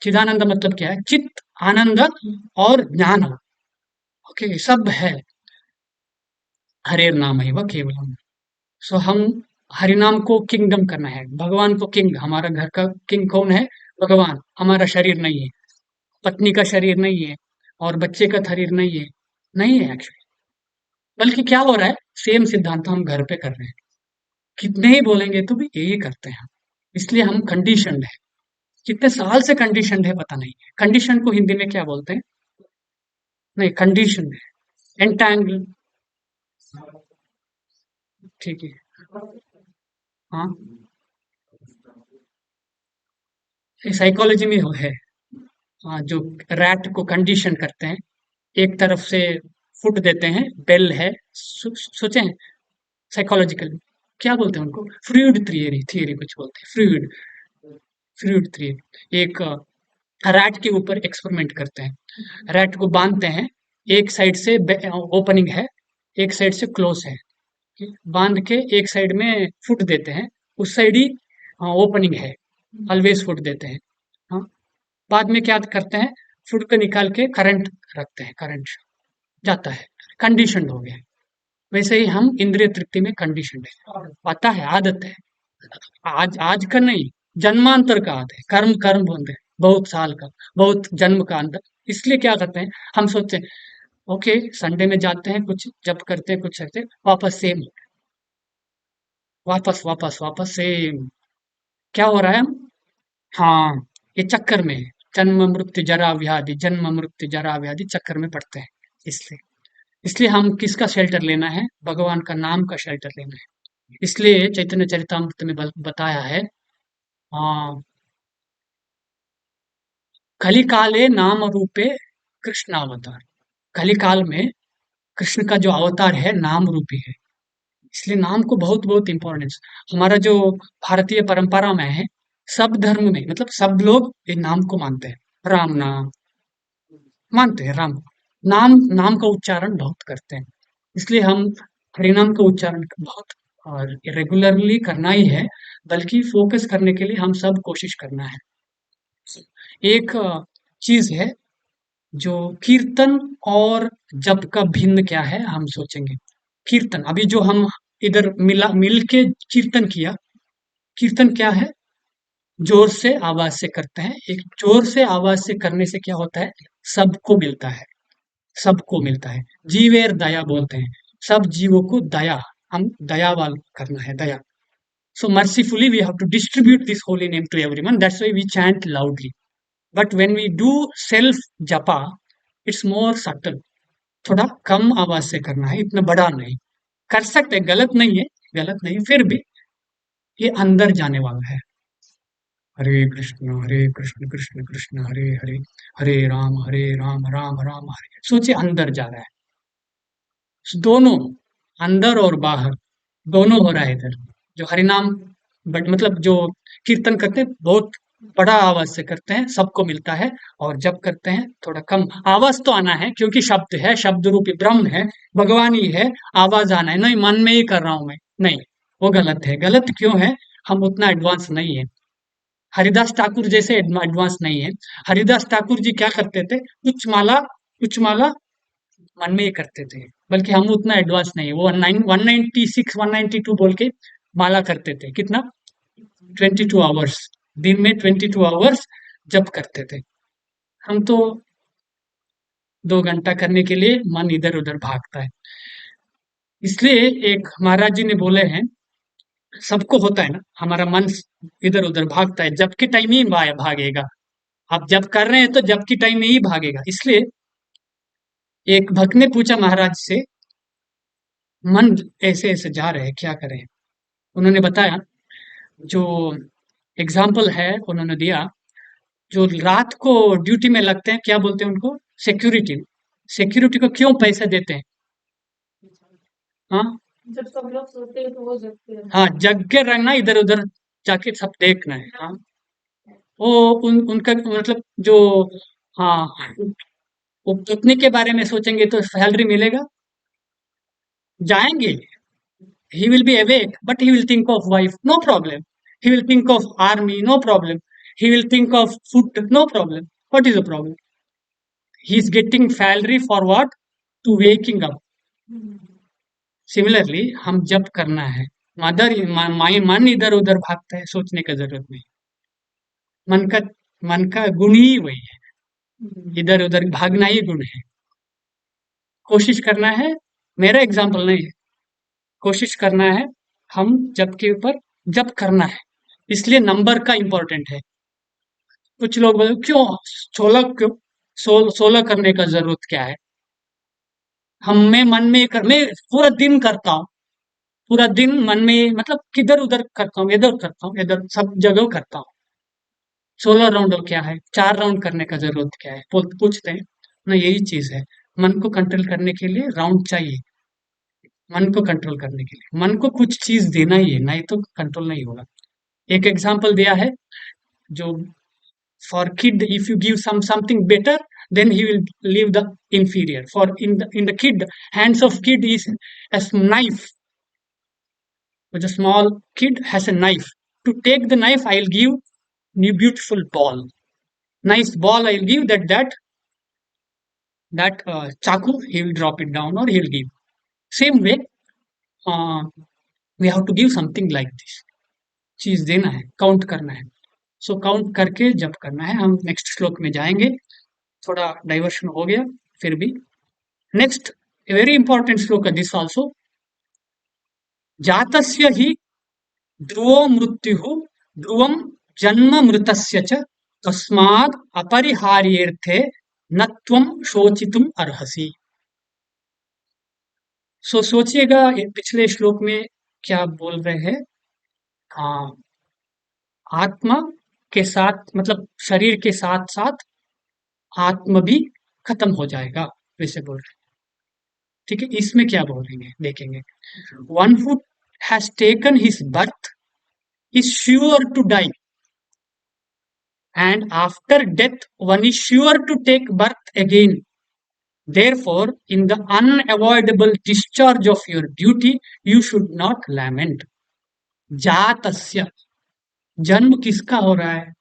चिदानंद मतलब क्या है? चित्त, आनंद और ज्ञान, ओके, सब है। हरे नाम है वह केवलम। सो हम हरिनाम को किंगडम करना है, भगवान को किंग, हमारा घर का किंग कौन है? भगवान। हमारा शरीर नहीं है, पत्नी का शरीर नहीं है, और बच्चे का शरीर नहीं है, नहीं है एक्चुअली। बल्कि क्या हो रहा है, सेम सिद्धांत हम घर पे कर रहे हैं, कितने ही बोलेंगे तो भी यही करते हैं हम। इसलिए हम कंडीशनड है, कितने साल से कंडीशनड है पता नहीं। कंडीशन को हिंदी में क्या बोलते हैं? नहीं, कंडीशन है, एंटैंगल, ठीक है। हाँ, साइकोलॉजी में है। हाँ, जो रैट को कंडीशन करते हैं, एक तरफ से फुट देते हैं, बेल है, सोचे हैं साइकोलॉजिकल क्या बोलते हैं उनको? फ्लूइड थियरी, थियरी कुछ बोलते हैं, फ्लूइड, फ्लूइड थियरी। एक रैट के ऊपर एक्सपेरिमेंट करते हैं, रैट को बांधते हैं, एक साइड से ओपनिंग है, एक साइड से क्लोज है, बांध के एक साइड में फुट देते हैं, उस साइड ही ओपनिंग है, ऑलवेज फुट देते हैं। हाँ, बाद में क्या करते हैं, फुट को निकाल के करंट रखते हैं, करंट जाता है, कंडीशन हो गया। वैसे ही हम इंद्रिय तृप्ति में कंडीशन है, पता है, आदत है, आज आज का नहीं, जन्मांतर का आते हैं, कर्म कर्म बोलते हैं, बहुत साल का, बहुत जन्म का अंतर। इसलिए क्या करते हैं, हम सोचते हैं ओके संडे में जाते हैं, कुछ जब करते हैं, कुछ करते हैं, वापस सेम, वापस वापस वापस सेम। क्या हो रहा है हम, हाँ, ये चक्कर में है। जन्म मृत्यु जरा व्याधि चक्कर में पड़ते हैं। इसलिए इसलिए हम किसका शेल्टर लेना है, भगवान का नाम का शेल्टर लेना है। इसलिए चैतन्य चरितामृत में बताया है, हाँ, कलिकाले नाम रूपे कृष्ण अवतार। कलिकाल में कृष्ण का जो अवतार है नाम रूपी है। इसलिए नाम को बहुत बहुत इंपॉर्टेंस। हमारा जो भारतीय परंपरा में है, सब धर्म में मतलब सब लोग ये नाम को मानते हैं, राम नाम मानते हैं, राम नाम, नाम का उच्चारण बहुत करते हैं। इसलिए हम हरिनाम का उच्चारण बहुत और रेगुलरली करना ही है, बल्कि फोकस करने के लिए हम सब कोशिश करना है। एक चीज है, जो कीर्तन और जप का भिन्न क्या है हम सोचेंगे। कीर्तन अभी जो हम इधर मिल के कीर्तन किया, कीर्तन क्या है, जोर से आवाज से करते हैं। एक जोर से आवाज से करने से क्या होता है, सबको मिलता है, सबको मिलता है। जीवेर दया बोलते हैं, सब जीवों को दया, हम दयावान करना है, दया। So mercifully we have to distribute this holy name to everyone. That's why we chant loudly. But when we do self japa, it's more subtle. थोड़ा कम आवाज से करना है, इतना बड़ा नहीं। कर सकते हैं, गलत नहीं है, गलत नहीं, फिर भी ये अंदर जाने वाला है। हरे कृष्ण कृष्ण कृष्ण हरे हरे, हरे राम राम राम हरे। सोचिए अंदर जा रहा है, दोनों, अंदर और बाहर दोनों हो रहा है इधर। जो हरिनाम बट मतलब जो कीर्तन करते हैं बहुत बड़ा आवाज से करते हैं, सबको मिलता है। और जब करते हैं थोड़ा कम आवाज तो आना है, क्योंकि शब्द है, शब्द रूपी ब्रह्म है, भगवान ही है। आवाज आना है, नहीं मन में ही कर रहा हूं मैं, नहीं, वो गलत है। गलत क्यों है, हम उतना एडवांस नहीं है, हरिदास ठाकुर जैसे एडवांस नहीं है। हरिदास ठाकुर जी क्या करते थे, कुछ माला मन में ही करते थे, बल्कि हम उतना एडवांस नहीं है। वो 196 192 बोल के माला करते थे, कितना, 22 आवर्स, दिन में 22 आवर्स जप करते थे। हम तो 2 घंटा करने के लिए मन इधर उधर भागता है। इसलिए एक महाराज जी ने बोले हैं, सबको होता है ना, हमारा मन इधर उधर भागता है, जब के टाइम ही भागेगा। आप जब कर रहे हैं तो जब की टाइम में ही भागेगा। इसलिए एक भक्त ने पूछा महाराज से, मन ऐसे ऐसे जा रहे हैं, क्या करें। उन्होंने बताया, जो एग्जाम्पल है उन्होंने दिया, जो रात को ड्यूटी में लगते हैं, क्या बोलते हैं उनको, सिक्योरिटी। सिक्योरिटी को क्यों पैसे देते हैं, हाँ, जब सब लोग सोते हैं तो वो जगते हैं। हाँ, जग के रहना, इधर उधर जाके सब देखना है, हाँ। वो उनका मतलब जो, हाँ, वो कितने के बारे में सोचेंगे तो सैलरी मिलेगा, जाएंगे। He will be awake, but he will think of wife, no problem. He will think of army, no problem. He will think of food, no problem. What is the problem? He is getting salary for what? To waking up. Similarly, हम जब करना है, मन इधर उधर भागता है, सोचने का जरूरत नहीं। मन का मन का गुण ही वही है, इधर उधर भागना ही गुण है। कोशिश करना है, मेरा एग्जाम्पल नहीं है, कोशिश करना है, हम जब के ऊपर जब करना है। इसलिए नंबर का इंपॉर्टेंट है। कुछ लोग बोले क्यों 16 क्यों, 16 करने का जरूरत क्या है। हम मैं मन में मैं पूरा दिन करता हूँ, पूरा दिन मन में मतलब किधर उधर करता हूँ, इधर करता हूँ, इधर सब जगह करता हूँ। 16 राउंड और क्या है, 4 राउंड करने का जरूरत क्या है, पूछते हैं ना, यही चीज है। मन को कंट्रोल करने के लिए राउंड चाहिए, मन को कंट्रोल करने के लिए मन को कुछ चीज देना ही है, नहीं तो कंट्रोल नहीं होगा। एक एग्जाम्पल दिया है, जो for kid if you give something better, then he will leave the inferior. For in the kid, hands of kid is as knife, with a small kid has a knife. To take the knife, I'll give new beautiful ball, nice ball, I'll give that chaku, he will drop it down or he'll give. Same way, uh, we have to give something like this. चीज देना है, count करना है। So count करके जब करना है, हम नेक्स्ट श्लोक में जाएंगे। थोड़ा डाइवर्शन हो गया फिर भी। नेक्स्ट वेरी इंपॉर्टेंट श्लोक है दिस आल्सो। जातस्य हि ध्रुवो मृत्युः ध्रुवं जन्म मृतस्य च तस्माद् अपरिहार्येऽर्थे न त्वं शोचितुम अर्हसि। सो सोचिएगा ये पिछले श्लोक में क्या बोल रहे हैं। हाँ, आत्मा के साथ मतलब शरीर के साथ साथ आत्मा भी खत्म हो जाएगा, वैसे बोल रहे हैं। ठीक है, इसमें क्या बोल रहे हैं देखेंगे। One who has taken his birth is sure to die, and after death one is sure to take birth again. Therefore, in the unavoidable discharge of your duty, you should not lament. जातस्य, जन्म किसका हो रहा है?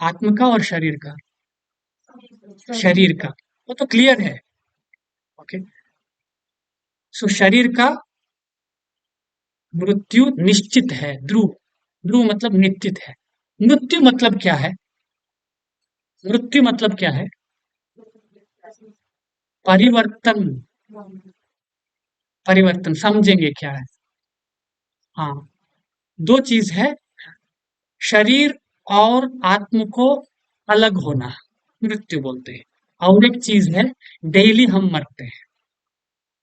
आत्म का और शरीर का? शरीर का, वो तो क्लियर है। ओके, सो शरीर का मृत्यु निश्चित है, ध्रुव। ध्रुव मतलब निश्चित है। मृत्यु मतलब क्या है? मृत्यु मतलब क्या है? परिवर्तन। परिवर्तन समझेंगे क्या है। हाँ, दो चीज है, शरीर और आत्म को अलग होना मृत्यु बोलते हैं, और एक चीज है डेली हम मरते हैं।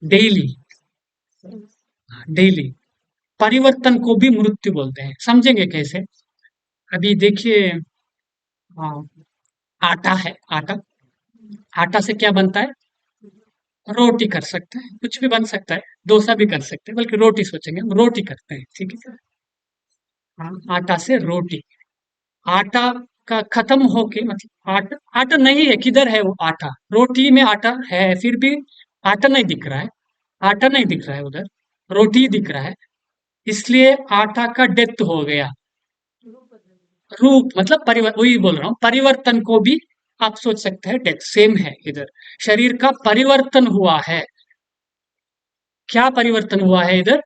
डेली, डेली परिवर्तन को भी मृत्यु बोलते हैं। समझेंगे कैसे? अभी देखिए, हाँ, आटा है, आटा, आटा से क्या बनता है? रोटी कर सकते हैं, कुछ भी बन सकता है, डोसा भी कर सकते हैं, बल्कि रोटी सोचेंगे, हम रोटी करते हैं। ठीक है, हाँ, आटा से रोटी। आटा का खत्म होके मतलब आटा, आटा नहीं है, किधर है वो आटा? रोटी में आटा है, फिर भी आटा नहीं दिख रहा है। आटा नहीं दिख रहा है उधर, रोटी ही दिख रहा है। इसलिए आटा का डेथ हो गया। रूप मतलब परिवर्तन, वही बोल रहा हूँ, परिवर्तन को भी आप सोच सकते हैं डेथ, सेम है इधर। शरीर का परिवर्तन हुआ है। क्या परिवर्तन हुआ है इधर?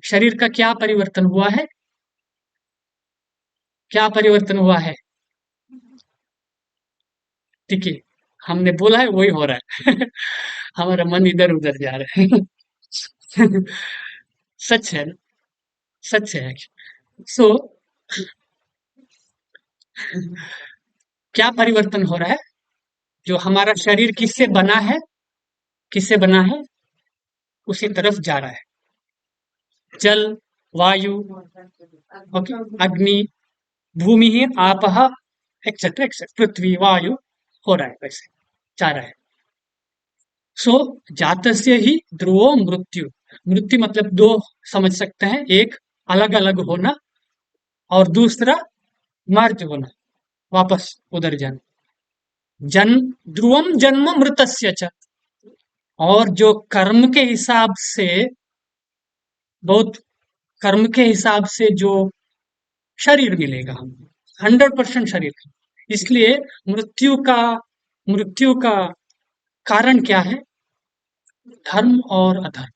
शरीर का क्या परिवर्तन हुआ है? क्या परिवर्तन हुआ है? ठीक है, हमने बोला है वही हो रहा है। हमारा मन इधर उधर जा रहा है। सच है ना? सच है। सो क्या परिवर्तन हो रहा है? जो हमारा शरीर किससे बना है, किससे बना है, उसी तरफ जा रहा है। जल, वायु, ओके, अग्नि, भूमि ही आपह, एक्सेट्रा एक्सेट्रा, पृथ्वी, वायु, हो रहा है वैसे, जा रहा है। सो जातस्य ही ध्रुवो मृत्यु। मृत्यु मतलब दो समझ सकते हैं, एक अलग अलग होना और दूसरा मर्ज होना, वापस उधर जाना। जन ध्रुवम जन्म मृतस्य च, और जो कर्म के हिसाब से, बहुत कर्म के हिसाब से जो शरीर मिलेगा हमको, 100% शरीर। इसलिए मृत्यु का, मृत्यु का कारण क्या है? धर्म और अधर्म।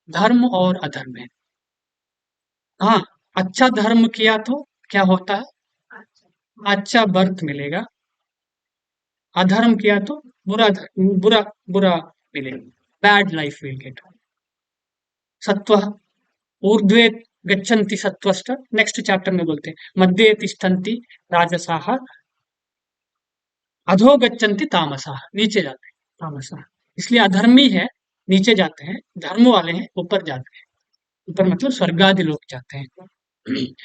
धर्म और अधर्म है। हाँ, अच्छा धर्म किया तो क्या होता है? अच्छा बर्थ मिलेगा। अधर्म किया तो बुरा बुरा बुरा मिलेगा, बैड लाइफ विल गेट। सत्व ऊर्ध्वे गच्छन्ति सत्वश्च, नेक्स्ट चैप्टर में बोलते हैं मध्ये तिष्ठन्ति राजसाः अधो गच्छन्ति तामसाः, नीचे जाते हैं तामसाः। इसलिए अधर्मी है नीचे जाते हैं, धर्म वाले हैं ऊपर जाते हैं। ऊपर मतलब स्वर्ग आदि लोग जाते हैं।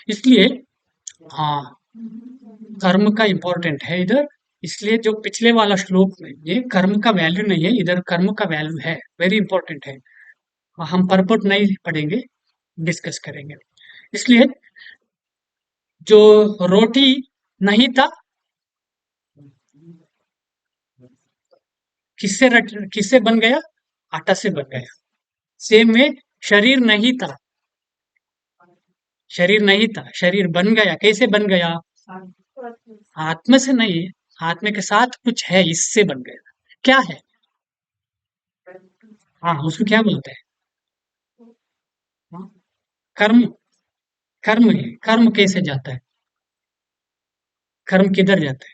इसलिए हाँ, कर्म का इम्पोर्टेंट है इधर। इसलिए जो पिछले वाला श्लोक में ये कर्म का वैल्यू नहीं है, इधर कर्म का वैल्यू है, वेरी इंपॉर्टेंट है। हम परपट नहीं पढ़ेंगे, डिस्कस करेंगे। इसलिए जो रोटी नहीं था, किससे बन गया? आटा से बन गया। सेम में शरीर नहीं था, शरीर नहीं था, शरीर बन गया। कैसे बन गया? आत्मा से नहीं, आत्मा के साथ कुछ है, इससे बन गया। क्या है? हाँ, उसको क्या बोलते हैं? हाँ, कर्म, कर्म है, कर्म कैसे जाता है, कर्म किधर जाता है?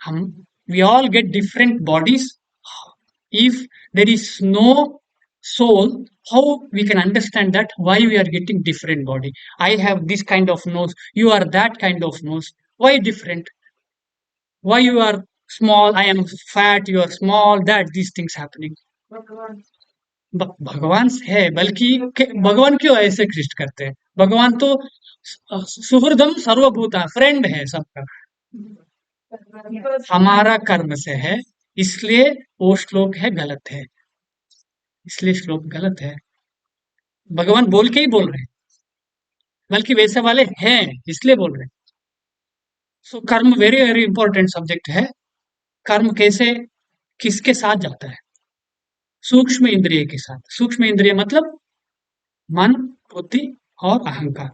हम, we all get different bodies. If there is no soul, how we can understand that why we are getting different body? I have this kind of nose, you are that kind of nose. Why different? Why you are small, I am fat, you are small, that these things happening. भगवान भगवान से है, बल्कि भगवान क्यों ऐसे कृष्ट करते हैं? भगवान तो सुहृदम सर्वभूता, फ्रेंड है सबका। हमारा कर्म से है, इसलिए वो श्लोक है गलत है, इसलिए श्लोक गलत है। भगवान बोल के ही बोल रहे हैं, बल्कि वैसे वाले हैं इसलिए बोल रहे हैं। सो कर्म वेरी वेरी इंपॉर्टेंट सब्जेक्ट है। कर्म कैसे, किसके साथ जाता है? सूक्ष्म इंद्रिय के साथ। सूक्ष्म इंद्रिय मतलब मन, बुद्धि और अहंकार।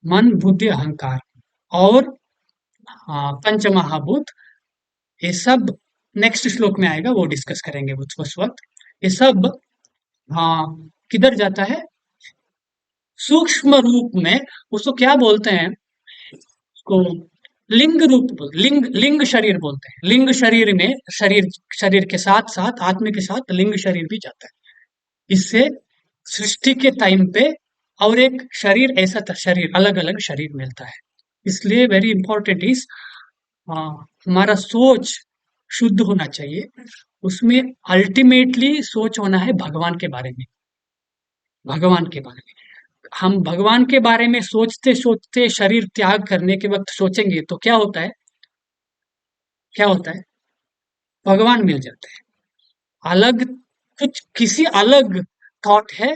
मन, बुद्धि, अहंकार और पंच महाभूत, ये सब नेक्स्ट श्लोक में आएगा, वो डिस्कस करेंगे उस वक्त। ये सब किधर जाता है? सूक्ष्म रूप में। उसको क्या बोलते हैं? उसको लिंग रूप, लिंग लिंग शरीर बोलते हैं। लिंग शरीर में शरीर, शरीर के साथ साथ आत्मा के साथ लिंग शरीर भी जाता है। इससे सृष्टि के टाइम पे और एक शरीर, ऐसा शरीर, अलग अलग शरीर मिलता है। इसलिए वेरी इंपॉर्टेंट इज हमारा सोच शुद्ध होना चाहिए। उसमें अल्टीमेटली सोच होना है भगवान के बारे में। भगवान के बारे में हम भगवान के बारे में सोचते सोचते शरीर त्याग करने के वक्त सोचेंगे तो क्या होता है? क्या होता है? भगवान मिल जाते हैं। अलग कुछ, किसी अलग थॉट है,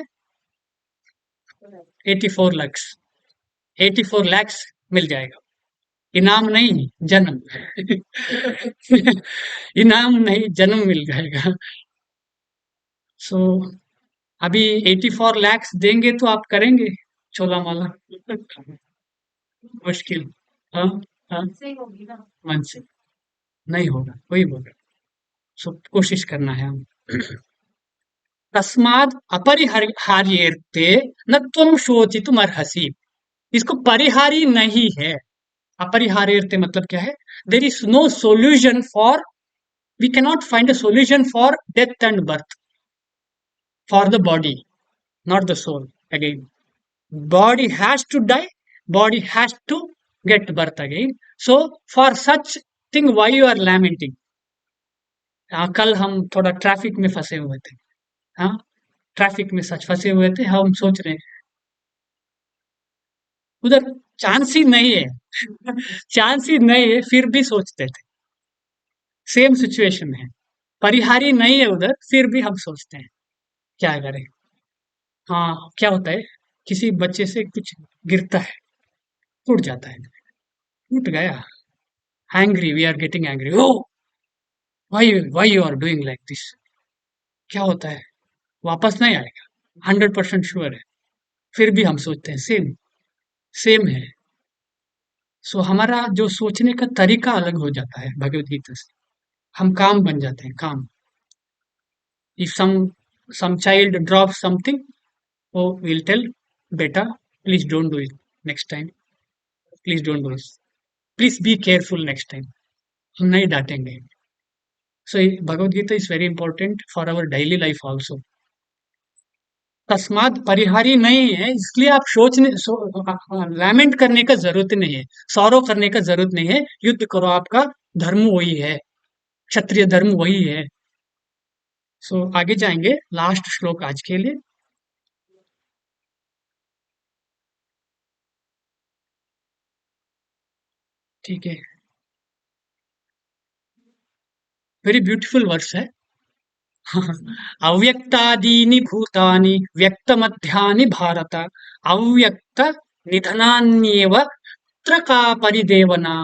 84 lakhs, 84 lakhs मिल जाएगा। इनाम नहीं, जन्म। इनाम नहीं, जन्म मिल जाएगा। सो अभी 84 lakhs देंगे तो आप करेंगे चोला माला? मुश्किल। हाँ, हाँ, सही होगी ना। मन से नहीं होगा, वही होगा। सो कोशिश करना है हम। तस्माद अपरिहार्येर्थे न त्वं शोचितुम अर्हसि। इसको परिहारी नहीं है। अपरिहार्येर्थे मतलब क्या है? There is no solution for, we cannot find a solution for death and birth for the body, not the soul. Again, body has to die, body has to get birth again. So for such thing, why you are lamenting? कल हम थोड़ा traffic में फंसे हुए थे। हाँ, traffic में सच फंसे हुए थे, हम सोच रहे हैं उधर चांस ही नहीं है। चांस ही नहीं है, फिर भी सोचते थे। सेम सिचुएशन है, परिहारी नहीं है उधर, फिर भी हम सोचते हैं क्या करें। हाँ, क्या होता है? किसी बच्चे से कुछ गिरता है, टूट जाता है, टूट गया, angry, we are getting angry, oh why you are doing like this. क्या होता है? वापस नहीं आएगा, 100% श्योर है। फिर भी हम सोचते हैं सेम, सेम है। सो हमारा जो सोचने का तरीका अलग हो जाता है भगवत गीता से। हम काम बन जाते हैं, काम। If some child drops something, oh, we'll tell beta, please don't do it next time, please don't do it, please be careful next time। हम नहीं डांटेंगे। So Bhagavad Gita is very important for our daily life also. तस्मात परिहारी नहीं है, इसलिए आप lament करने का जरूरत नहीं है, सौरव करने का जरूरत नहीं है। युद्ध करो, आपका धर्म वही है, क्षत्रिय धर्म वही है। सो आगे जाएंगे, लास्ट श्लोक आज के लिए। ठीक है, वेरी ब्यूटीफुल वर्स है। अव्यक्तादीनि भूतानि व्यक्तमध्यानि भारत, अव्यक्त निधनान्येव त्र का परिदेवना।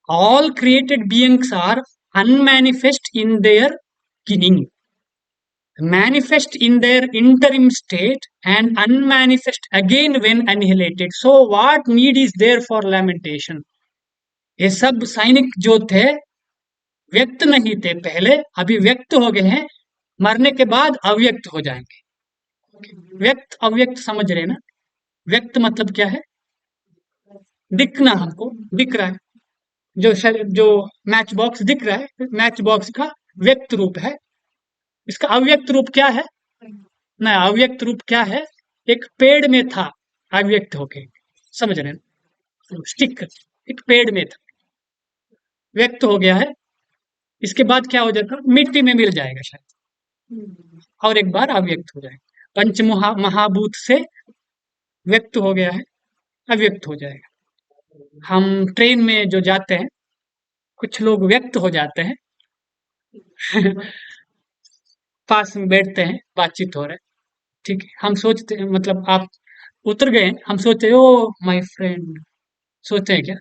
All created beings are unmanifest in their beginning, manifest in their interim state, and unmanifest again when annihilated. So what need is there for lamentation? ये सब सैनिक जो थे, व्यक्त नहीं थे पहले, अभी व्यक्त हो गए हैं, मरने के बाद अव्यक्त हो जाएंगे। व्यक्त अव्यक्त समझ रहे हैं ना? व्यक्त मतलब क्या है? दिखना, हमको दिख रहा है। जो मैच बॉक्स दिख रहा है, मैच बॉक्स का व्यक्त रूप है। इसका अव्यक्त रूप क्या है? ना, अव्यक्त रूप क्या है? एक पेड़ में था, अव्यक्त होके, समझ रहे हैं? स्टिक, एक पेड़ में था, व्यक्त हो गया है। इसके बाद क्या हो जाएगा? मिट्टी में मिल जाएगा शायद, और एक बार अव्यक्त हो जाएगा। पंच महाभूत से व्यक्त हो गया है, अव्यक्त हो जाएगा। हम ट्रेन में जो जाते हैं, कुछ लोग व्यक्त हो जाते हैं। पास में बैठते हैं, बातचीत हो रहा है, ठीक है, हम सोचते हैं, मतलब आप उतर गए, हम सोचते हैं ओ माय फ्रेंड, सोचते हैं क्या?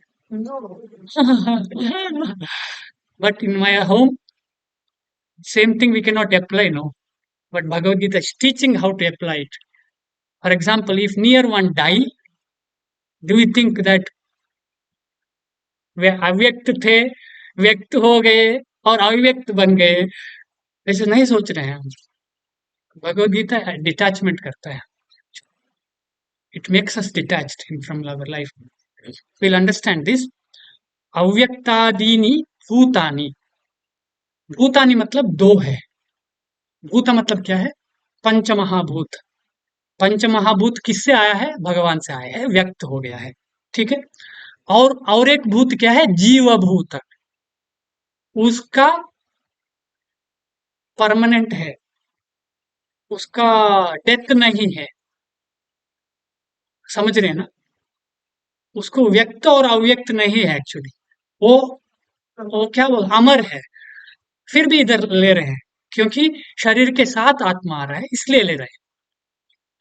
But in my home, same thing we can not apply, no, but Bhagavad Gita is teaching how to apply it. For example, if near one die, do you think that वे अव्यक्त थे, व्यक्त हो गए और अव्यक्त बन गए? ऐसे नहीं सोच रहे हैं हम। भगवद गीता डिटैचमेंट करता है, it makes us detached from our life. Will understand this. अव्यक्तादीनि भूतानि, भूतानि मतलब दो है। भूत मतलब क्या है? पंच महाभूत। पंच महाभूत किससे आया है? भगवान से आया है, व्यक्त हो गया है, ठीक है। और एक भूत क्या है? जीव भूत, उसका परमानेंट है, उसका डेथ नहीं है, समझ रहे हैं ना? उसको व्यक्त और अव्यक्त नहीं है एक्चुअली, वो वो क्या बोल, अमर है। फिर भी इधर ले रहे हैं, क्योंकि शरीर के साथ आत्मा आ रहा है, इसलिए ले रहे हैं।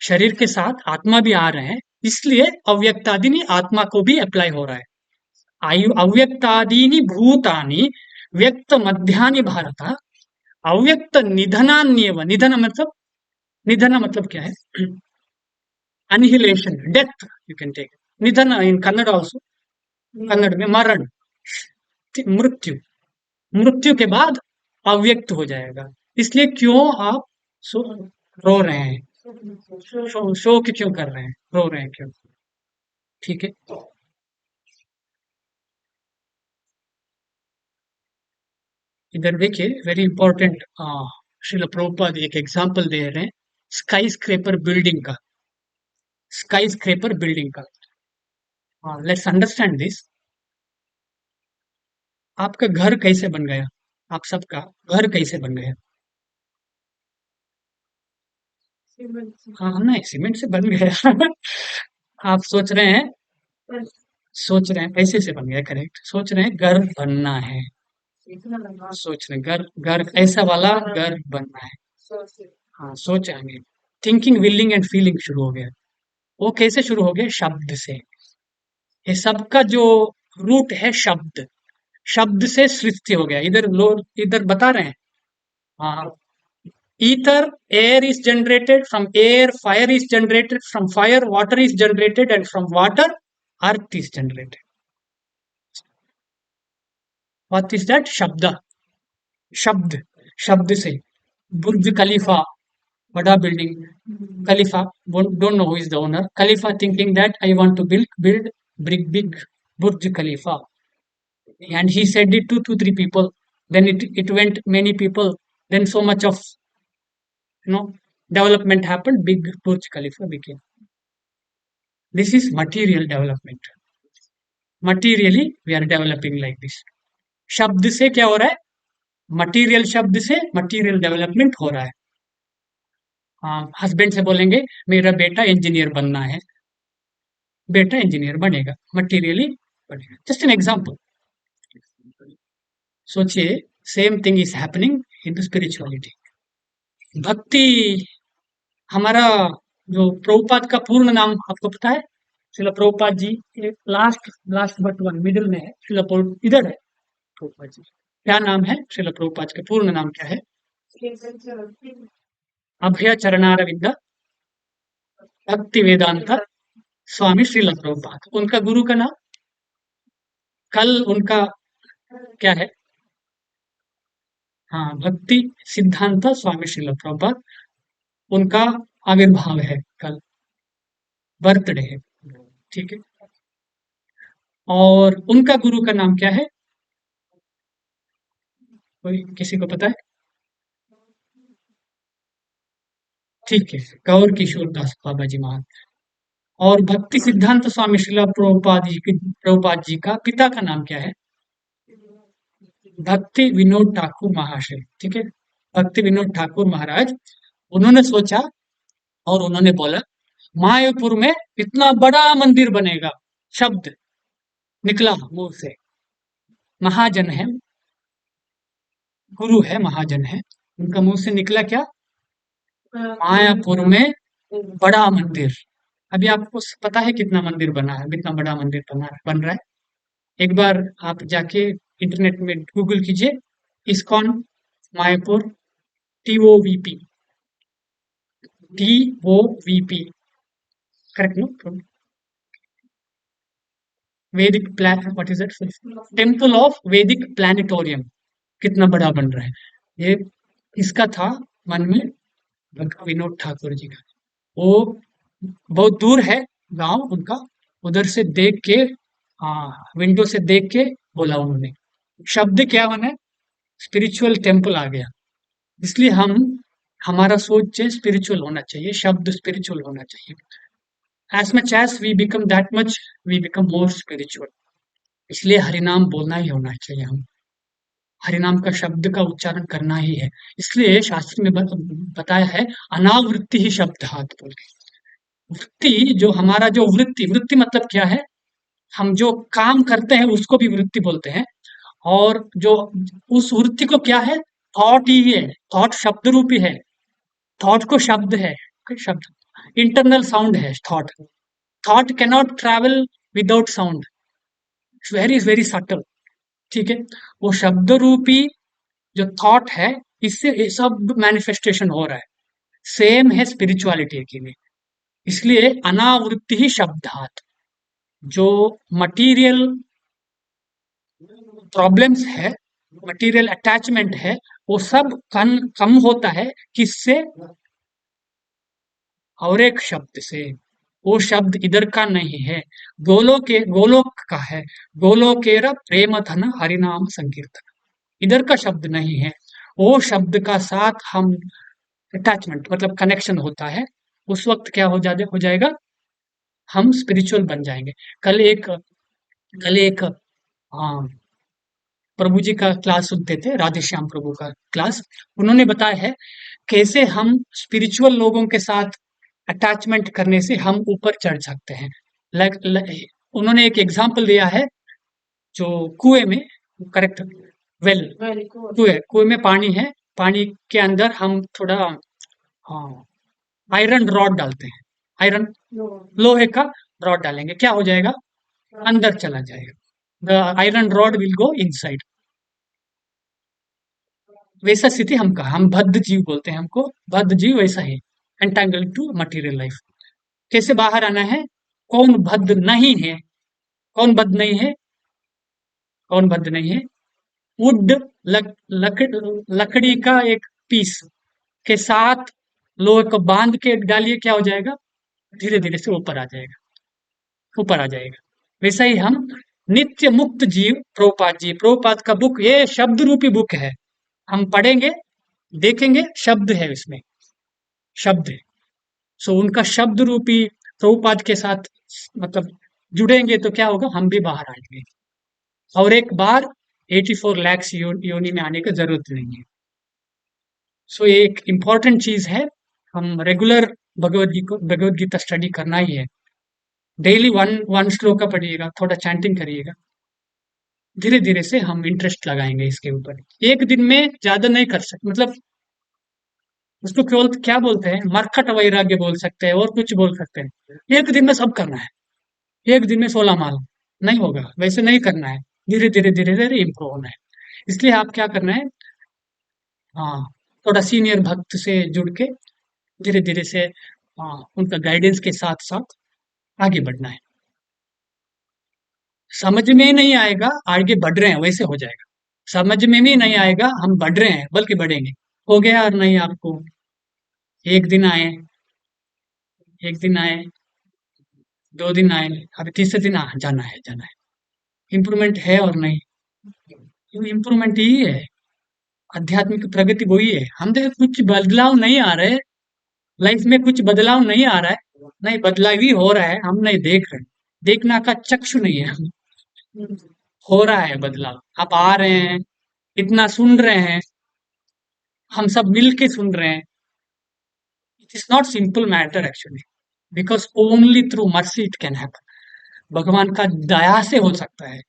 शरीर के साथ आत्मा भी आ रहे हैं, इसलिए अव्यक्तादीनि आत्मा को भी अप्लाई हो रहा है। आयु अव्यक्तादीनि भूतानि व्यक्त मध्यानि भारत, अव्यक्त निधनान्येव। निधन मतलब क्या है? अनिहिलेशन, डेथ, यू कैन टेक निधन इन कन्नड़ ऑल्सो। कन्नड़ में मरण, मृत्यु, मृत्यु के बाद अव्यक्त हो जाएगा। इसलिए क्यों आप रो रहे हैं? शोक क्यों कर रहे हैं? रो रहे हैं क्यों? ठीक है, इधर देखिए, वेरी इंपॉर्टेंट। श्रील प्रभुपाद एक एग्जाम्पल दे रहे हैं, स्काई स्क्रेपर बिल्डिंग का। स्काई स्क्रेपर बिल्डिंग का, लेट्स अंडरस्टैंड दिस। आपका घर कैसे बन गया? आप सबका घर कैसे बन गया? हाँ, नहीं, सीमेंट से बन गया। आप सोच रहे हैं कैसे से बन गया, करेक्ट, सोच रहे हैं घर बनना है, सोच रहे हैं घर घर ऐसा वाला घर बनना है। हाँ, सोचेंगे, थिंकिंग, विलिंग एंड फीलिंग शुरू हो गया। वो कैसे शुरू हो गया? शब्द से। ये सबका जो रूट है शब्द, शब्द से सृष्टि हो गया। इधर लोग इधर बता रहे हैं, हाँ, ether, air is generated from air, fire is generated from fire, water is generated, and from water earth is generated. What is that? Shabda, शब्द, शब्द से। बुर्ज खलीफा, बड़ा building, Khalifa, don't know who is the owner. Khalifa thinking that I want to build big Burj Khalifa, and he said it to two three people. Then it went many people. Then so much of, development happened. Big Burj Khalifa became. This is material development. Materially we are developing like this. शब्द से क्या हो रहा है? Material शब्द से material development हो रहा है। हाँ, हस्बैंड से बोलेंगे मेरा बेटा इंजीनियर बनना है, बेटा इंजीनियर बनेगा, मटेरियली बनेगा। Just an example. सोचिए, same thing is happening in the spirituality, bhakti. हमारा जो प्रभुपाद का पूर्ण नाम आपको पता है? Srila Prabhupada ji, last last but one middle में है, श्रील इधर है प्रभुपाद जी। क्या नाम है श्रील प्रभुपाद का? पूर्ण नाम क्या है? अभय चरणारविंद भक्ति वेदांत स्वामी श्रील प्रभुपाद, उनका गुरु का नाम। कल उनका क्या है? हाँ, भक्ति सिद्धांत स्वामी श्रील प्रभुपाद, उनका आविर्भाव है कल, बर्थडे है, ठीक है। और उनका गुरु का नाम क्या है? कोई किसी को पता है? ठीक है, गौर किशोर दास बाबा जी महाराज। और भक्ति सिद्धांत स्वामी श्रीला प्रभुपाद जी का पिता का नाम क्या है? भक्ति विनोद ठाकुर महाशय, ठीक है। भक्ति विनोद ठाकुर महाराज, उन्होंने सोचा और उन्होंने बोला मायापुर में इतना बड़ा मंदिर बनेगा। शब्द निकला मुंह से, महाजन है, गुरु है, महाजन है, उनका मुंह से निकला क्या? मायापुर में बड़ा मंदिर। अभी आपको पता है कितना मंदिर बना है, कितना बड़ा मंदिर बन रहा है? एक बार आप जाके इंटरनेट में गूगल कीजिए, ISKCON Mayapur, TOVP, TOVP, correct no? Vedic plan, what is it? Temple of Vedic planetarium. कितना बड़ा बन रहा है ये, इसका था मन में भक्ति विनोद ठाकुर जी का। वो बहुत दूर है गांव उनका, उधर से देख के, विंडो से देख के बोला उन्होंने। शब्द क्या बना? स्पिरिचुअल टेम्पल आ गया। इसलिए हम, हमारा सोच स्पिरिचुअल होना चाहिए, शब्द स्पिरिचुअल होना चाहिए। As much as we become that much we become more spiritual. इसलिए हरिनाम बोलना ही होना चाहिए। हम हरिनाम का शब्द का उच्चारण करना ही है। इसलिए शास्त्र में बताया है अनावृत्ति ही शब्द हाथ बोल के। वृत्ति जो हमारा, जो वृत्ति, वृत्ति मतलब क्या है? हम जो काम करते हैं उसको भी वृत्ति बोलते हैं। और जो उस वृत्ति को क्या है? थॉट ही है। थॉट शब्द रूपी है। थॉट को शब्द है, शब्द इंटरनल साउंड है thought. Thought cannot travel without sound, very very subtle, ठीक है। वो शब्द रूपी जो थॉट है, इससे ये सब मैनिफेस्टेशन हो रहा है। सेम है स्पिरिचुअलिटी के लिए। इसलिए अनावृत्ति ही शब्दात। जो मटीरियल प्रॉब्लम्स है, मटीरियल अटैचमेंट है, वो सब कम होता है किससे? और एक शब्द से। वो शब्द इधर का नहीं है, गोलोक का है। गोलोकेरा प्रेम धन हरिनाम संकीर्तन, इधर का शब्द नहीं है। वो शब्द का साथ हम अटैचमेंट मतलब कनेक्शन होता है, उस वक्त क्या हो जाएगा? हम स्पिरिचुअल बन जाएंगे। कल एक हाँ, प्रभु जी का क्लास सुनते थे, राधे श्याम प्रभु का क्लास। उन्होंने बताया है कैसे हम स्पिरिचुअल लोगों के साथ अटैचमेंट करने से हम ऊपर चढ़ सकते हैं। उन्होंने एक एग्जाम्पल दिया है, जो कुएं में, करेक्ट, वेल, वेरी गुड। कुएं में पानी है, पानी के अंदर हम थोड़ा, हाँ, आयरन रॉड डालते हैं। आयरन, लोहे का रॉड डालेंगे, क्या हो जाएगा? अंदर चला जाएगा। The iron rod will go inside. वैसा स्थिति हम बद्ध जीव बोलते हैं, हमको बद्ध जीव वैसा है, एंटेंगल्ड टू मटेरियल लाइफ। कैसे बाहर आना है? कौन बद्ध नहीं है? कौन बद्ध नहीं है? कौन बद्ध नहीं है? वुड, लकड़ी का एक पीस के साथ लोहे को बांध के डालिए, क्या हो जाएगा? धीरे धीरे से ऊपर आ जाएगा, ऊपर आ जाएगा। वैसा ही हम नित्य मुक्त जीव, प्रभुपाद का बुक, ये शब्द रूपी बुक है। हम पढ़ेंगे, देखेंगे, शब्द है इसमें, शब्द है। सो उनका शब्द रूपी प्रभुपाद के साथ मतलब जुड़ेंगे तो क्या होगा? हम भी बाहर आएंगे। और एक बार 84 lakhs योनि में आने की जरूरत नहीं है। सो ये एक इम्पॉर्टेंट चीज है। हम रेगुलर भगवद गीता स्टडी करना ही है। डेली वन वन श्लोका पढ़िएगा, थोड़ा चैंटिंग करिएगा। धीरे धीरे से हम इंटरेस्ट लगाएंगे इसके ऊपर। एक दिन में ज्यादा नहीं कर सकते, मतलब उसको केवल क्या बोलते हैं, मरखट वैराग्य बोल सकते हैं और कुछ बोल सकते हैं। एक दिन में सब करना है, एक दिन में 16 माल नहीं होगा, वैसे नहीं करना है। धीरे धीरे धीरे धीरे इम्प्रूव होना है। इसलिए आप क्या करना है, हाँ, थोड़ा सीनियर भक्त से जुड़ के धीरे धीरे से, हाँ, उनका गाइडेंस के साथ साथ आगे बढ़ना है। समझ में नहीं आएगा, आगे बढ़ रहे हैं वैसे हो जाएगा। समझ में भी नहीं आएगा, हम बढ़ रहे हैं बल्कि बढ़ेंगे। हो गया और नहीं आपको? एक दिन आए, एक दिन आए, 2 दिन आए, अभी तीसरे दिन जाना है, जाना है। इम्प्रूवमेंट है और नहीं? इम्प्रूवमेंट ही है, आध्यात्मिक प्रगति वही है। हम देख कुछ बदलाव नहीं आ रहे, लाइफ में कुछ बदलाव नहीं आ रहा है, नहीं बदलाव ही हो रहा है, हम नहीं देख रहे। देखना का चक्षु नहीं है। हो रहा है बदलाव, आप आ रहे हैं, इतना सुन रहे हैं, हम सब मिल के सुन रहे हैं। It is not simple matter actually, because only through mercy it can happen. भगवान का दया से हो सकता है,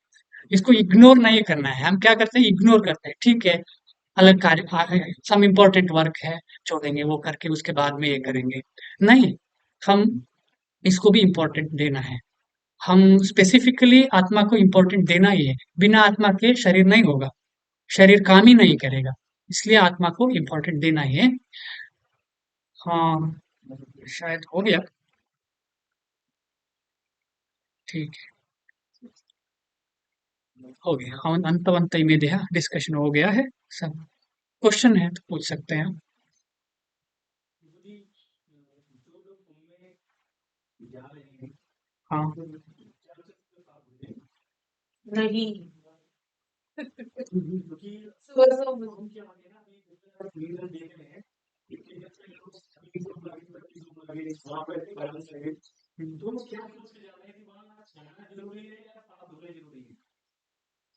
इसको इग्नोर नहीं करना है। हम क्या करते हैं, इग्नोर करते हैं, ठीक है, अलग कार्य, सम इम्पोर्टेंट वर्क है, छोड़ेंगे वो करके, उसके बाद में ये करेंगे। नहीं, हम इसको भी इम्पोर्टेंट देना है। हम स्पेसिफिकली आत्मा को इम्पोर्टेंट देना ही है। बिना आत्मा के शरीर नहीं होगा, शरीर काम ही नहीं करेगा, इसलिए आत्मा को इम्पोर्टेंट देना ही है। हाँ, शायद हो गया। ठीक है, हो गया। हाँ, अंत में देहा डिस्कशन हो गया है सब। क्वेश्चन है तो पूछ सकते हैं आप। हाँ, नहीं। सुबह सुबह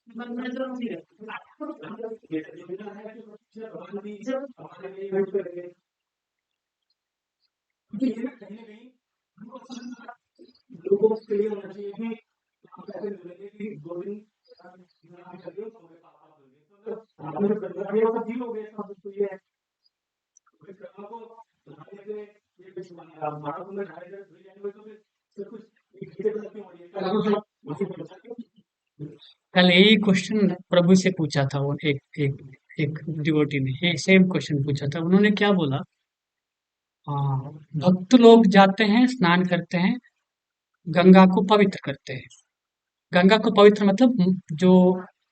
बनना जरूरी है। जब कल यही क्वेश्चन प्रभु से पूछा था, वो एक एक एक डिवोटी ने सेम क्वेश्चन पूछा था। उन्होंने क्या बोला, हाँ, भक्त लोग जाते हैं, स्नान करते हैं, गंगा को पवित्र करते हैं। गंगा को पवित्र मतलब जो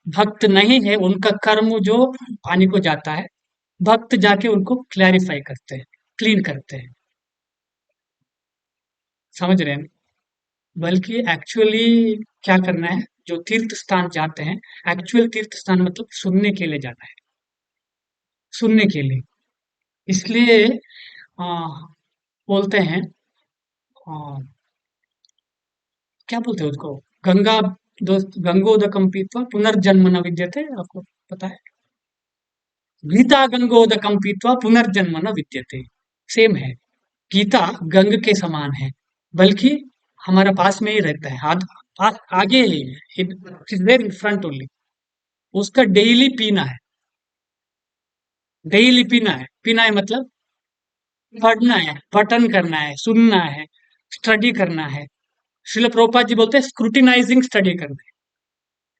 भक्त नहीं है उनका कर्म जो पानी को जाता है, भक्त जाके उनको क्लैरिफाई करते हैं, क्लीन करते हैं। समझ रहे हैं? बल्कि एक्चुअली क्या करना है, जो तीर्थ स्थान जाते हैं, एक्चुअल तीर्थ स्थान मतलब सुनने के लिए जाना है, सुनने के लिए। इसलिए आ, बोलते हैं, आ, क्या बोलते हैं उसको, गंगा दोस्त गंगोदकम पीत्वा पुनर्जन्म न विद्यते, आपको पता है? गीता गंगोदकम पीत्वा पुनर्जन्म न विद्यते, सेम है। गीता गंग के समान है, बल्कि हमारा पास में ही रहता है, आगे ही है, it is there in front only. उसका डेली पीना है, डेली पीना है मतलब पढ़ना है, पठन करना है, सुनना है, स्टडी करना है। श्रील प्रभुपाद जी बोलते हैं स्क्रूटिनाइजिंग स्टडी करना है,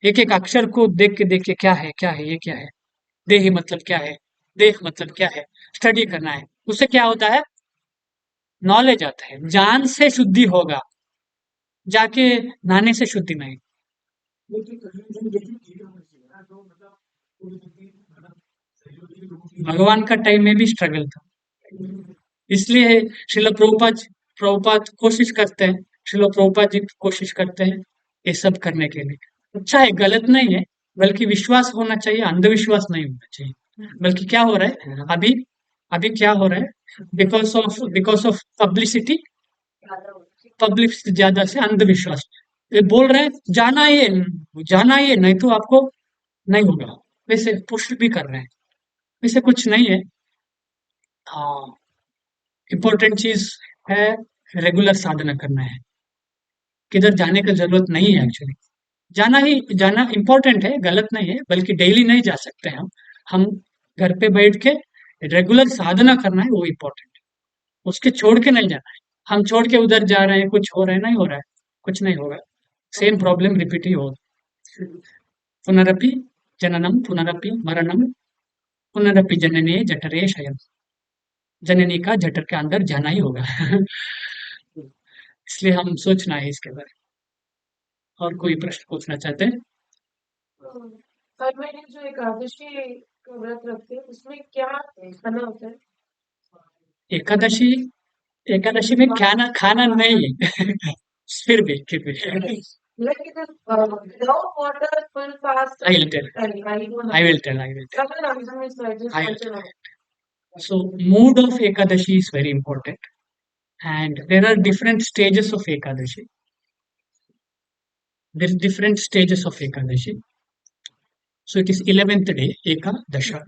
एक एक अक्षर को देख के क्या है, क्या है, ये क्या है, देह मतलब क्या है, देह मतलब क्या है, स्टडी करना है। उससे क्या होता है, नॉलेज आता है, ज्ञान से शुद्धि होगा, जाके नहाने से शुद्धि नहीं। भगवान का टाइम में भी स्ट्रगल था, इसलिए श्रील प्रभुपाद कोशिश करते हैं, श्रील प्रभुपाद जी कोशिश करते हैं ये सब करने के लिए। अच्छा है, गलत नहीं है, बल्कि विश्वास होना चाहिए, अंधविश्वास नहीं होना चाहिए। बल्कि क्या हो रहा है अभी, अभी क्या हो रहा है, बिकॉज ऑफ पब्लिसिटी, पब्लिक ज्यादा से अंधविश्वास, ये बोल रहे हैं जाना ही है, नहीं तो आपको नहीं होगा, वैसे पुश भी कर रहे हैं। वैसे कुछ नहीं है। हाँ, इम्पोर्टेंट चीज है, रेगुलर साधना करना है, किधर जाने का जरूरत नहीं है एक्चुअली। जाना इम्पोर्टेंट है, गलत नहीं है, बल्कि डेली नहीं जा सकते हम घर पे बैठ के रेगुलर साधना करना है, वो इम्पोर्टेंट है। उसके छोड़ के नहीं जाना है। हम छोड़ के उधर जा रहे हैं, कुछ हो रहा है, नहीं हो रहा है, कुछ नहीं होगा, सेम प्रॉब्लम रिपीट ही होगा। पुनरपि जननम पुनरपि मरणम, पुनरपि जनने जठरे शयन, जननी का जठर के अंदर जाना ही होगा। इसलिए हम सोचना है इसके बारे में। और कोई प्रश्न पूछना चाहते हैं? हर महीने जो एकादशी का व्रत रखते हैं उसमें क्या खाना होता है? एकादशी एकादशी में खाना खाना नहीं फिर भी Like it is without water, full fast. I will tell. I don't know. I will tell. I will tell. Someone answer me, so I just I will want to tell. know. So mood of Ekadashi is very important, and there are different stages of Ekadashi. There are different stages of Ekadashi. So it is 11th day, Ekadasha.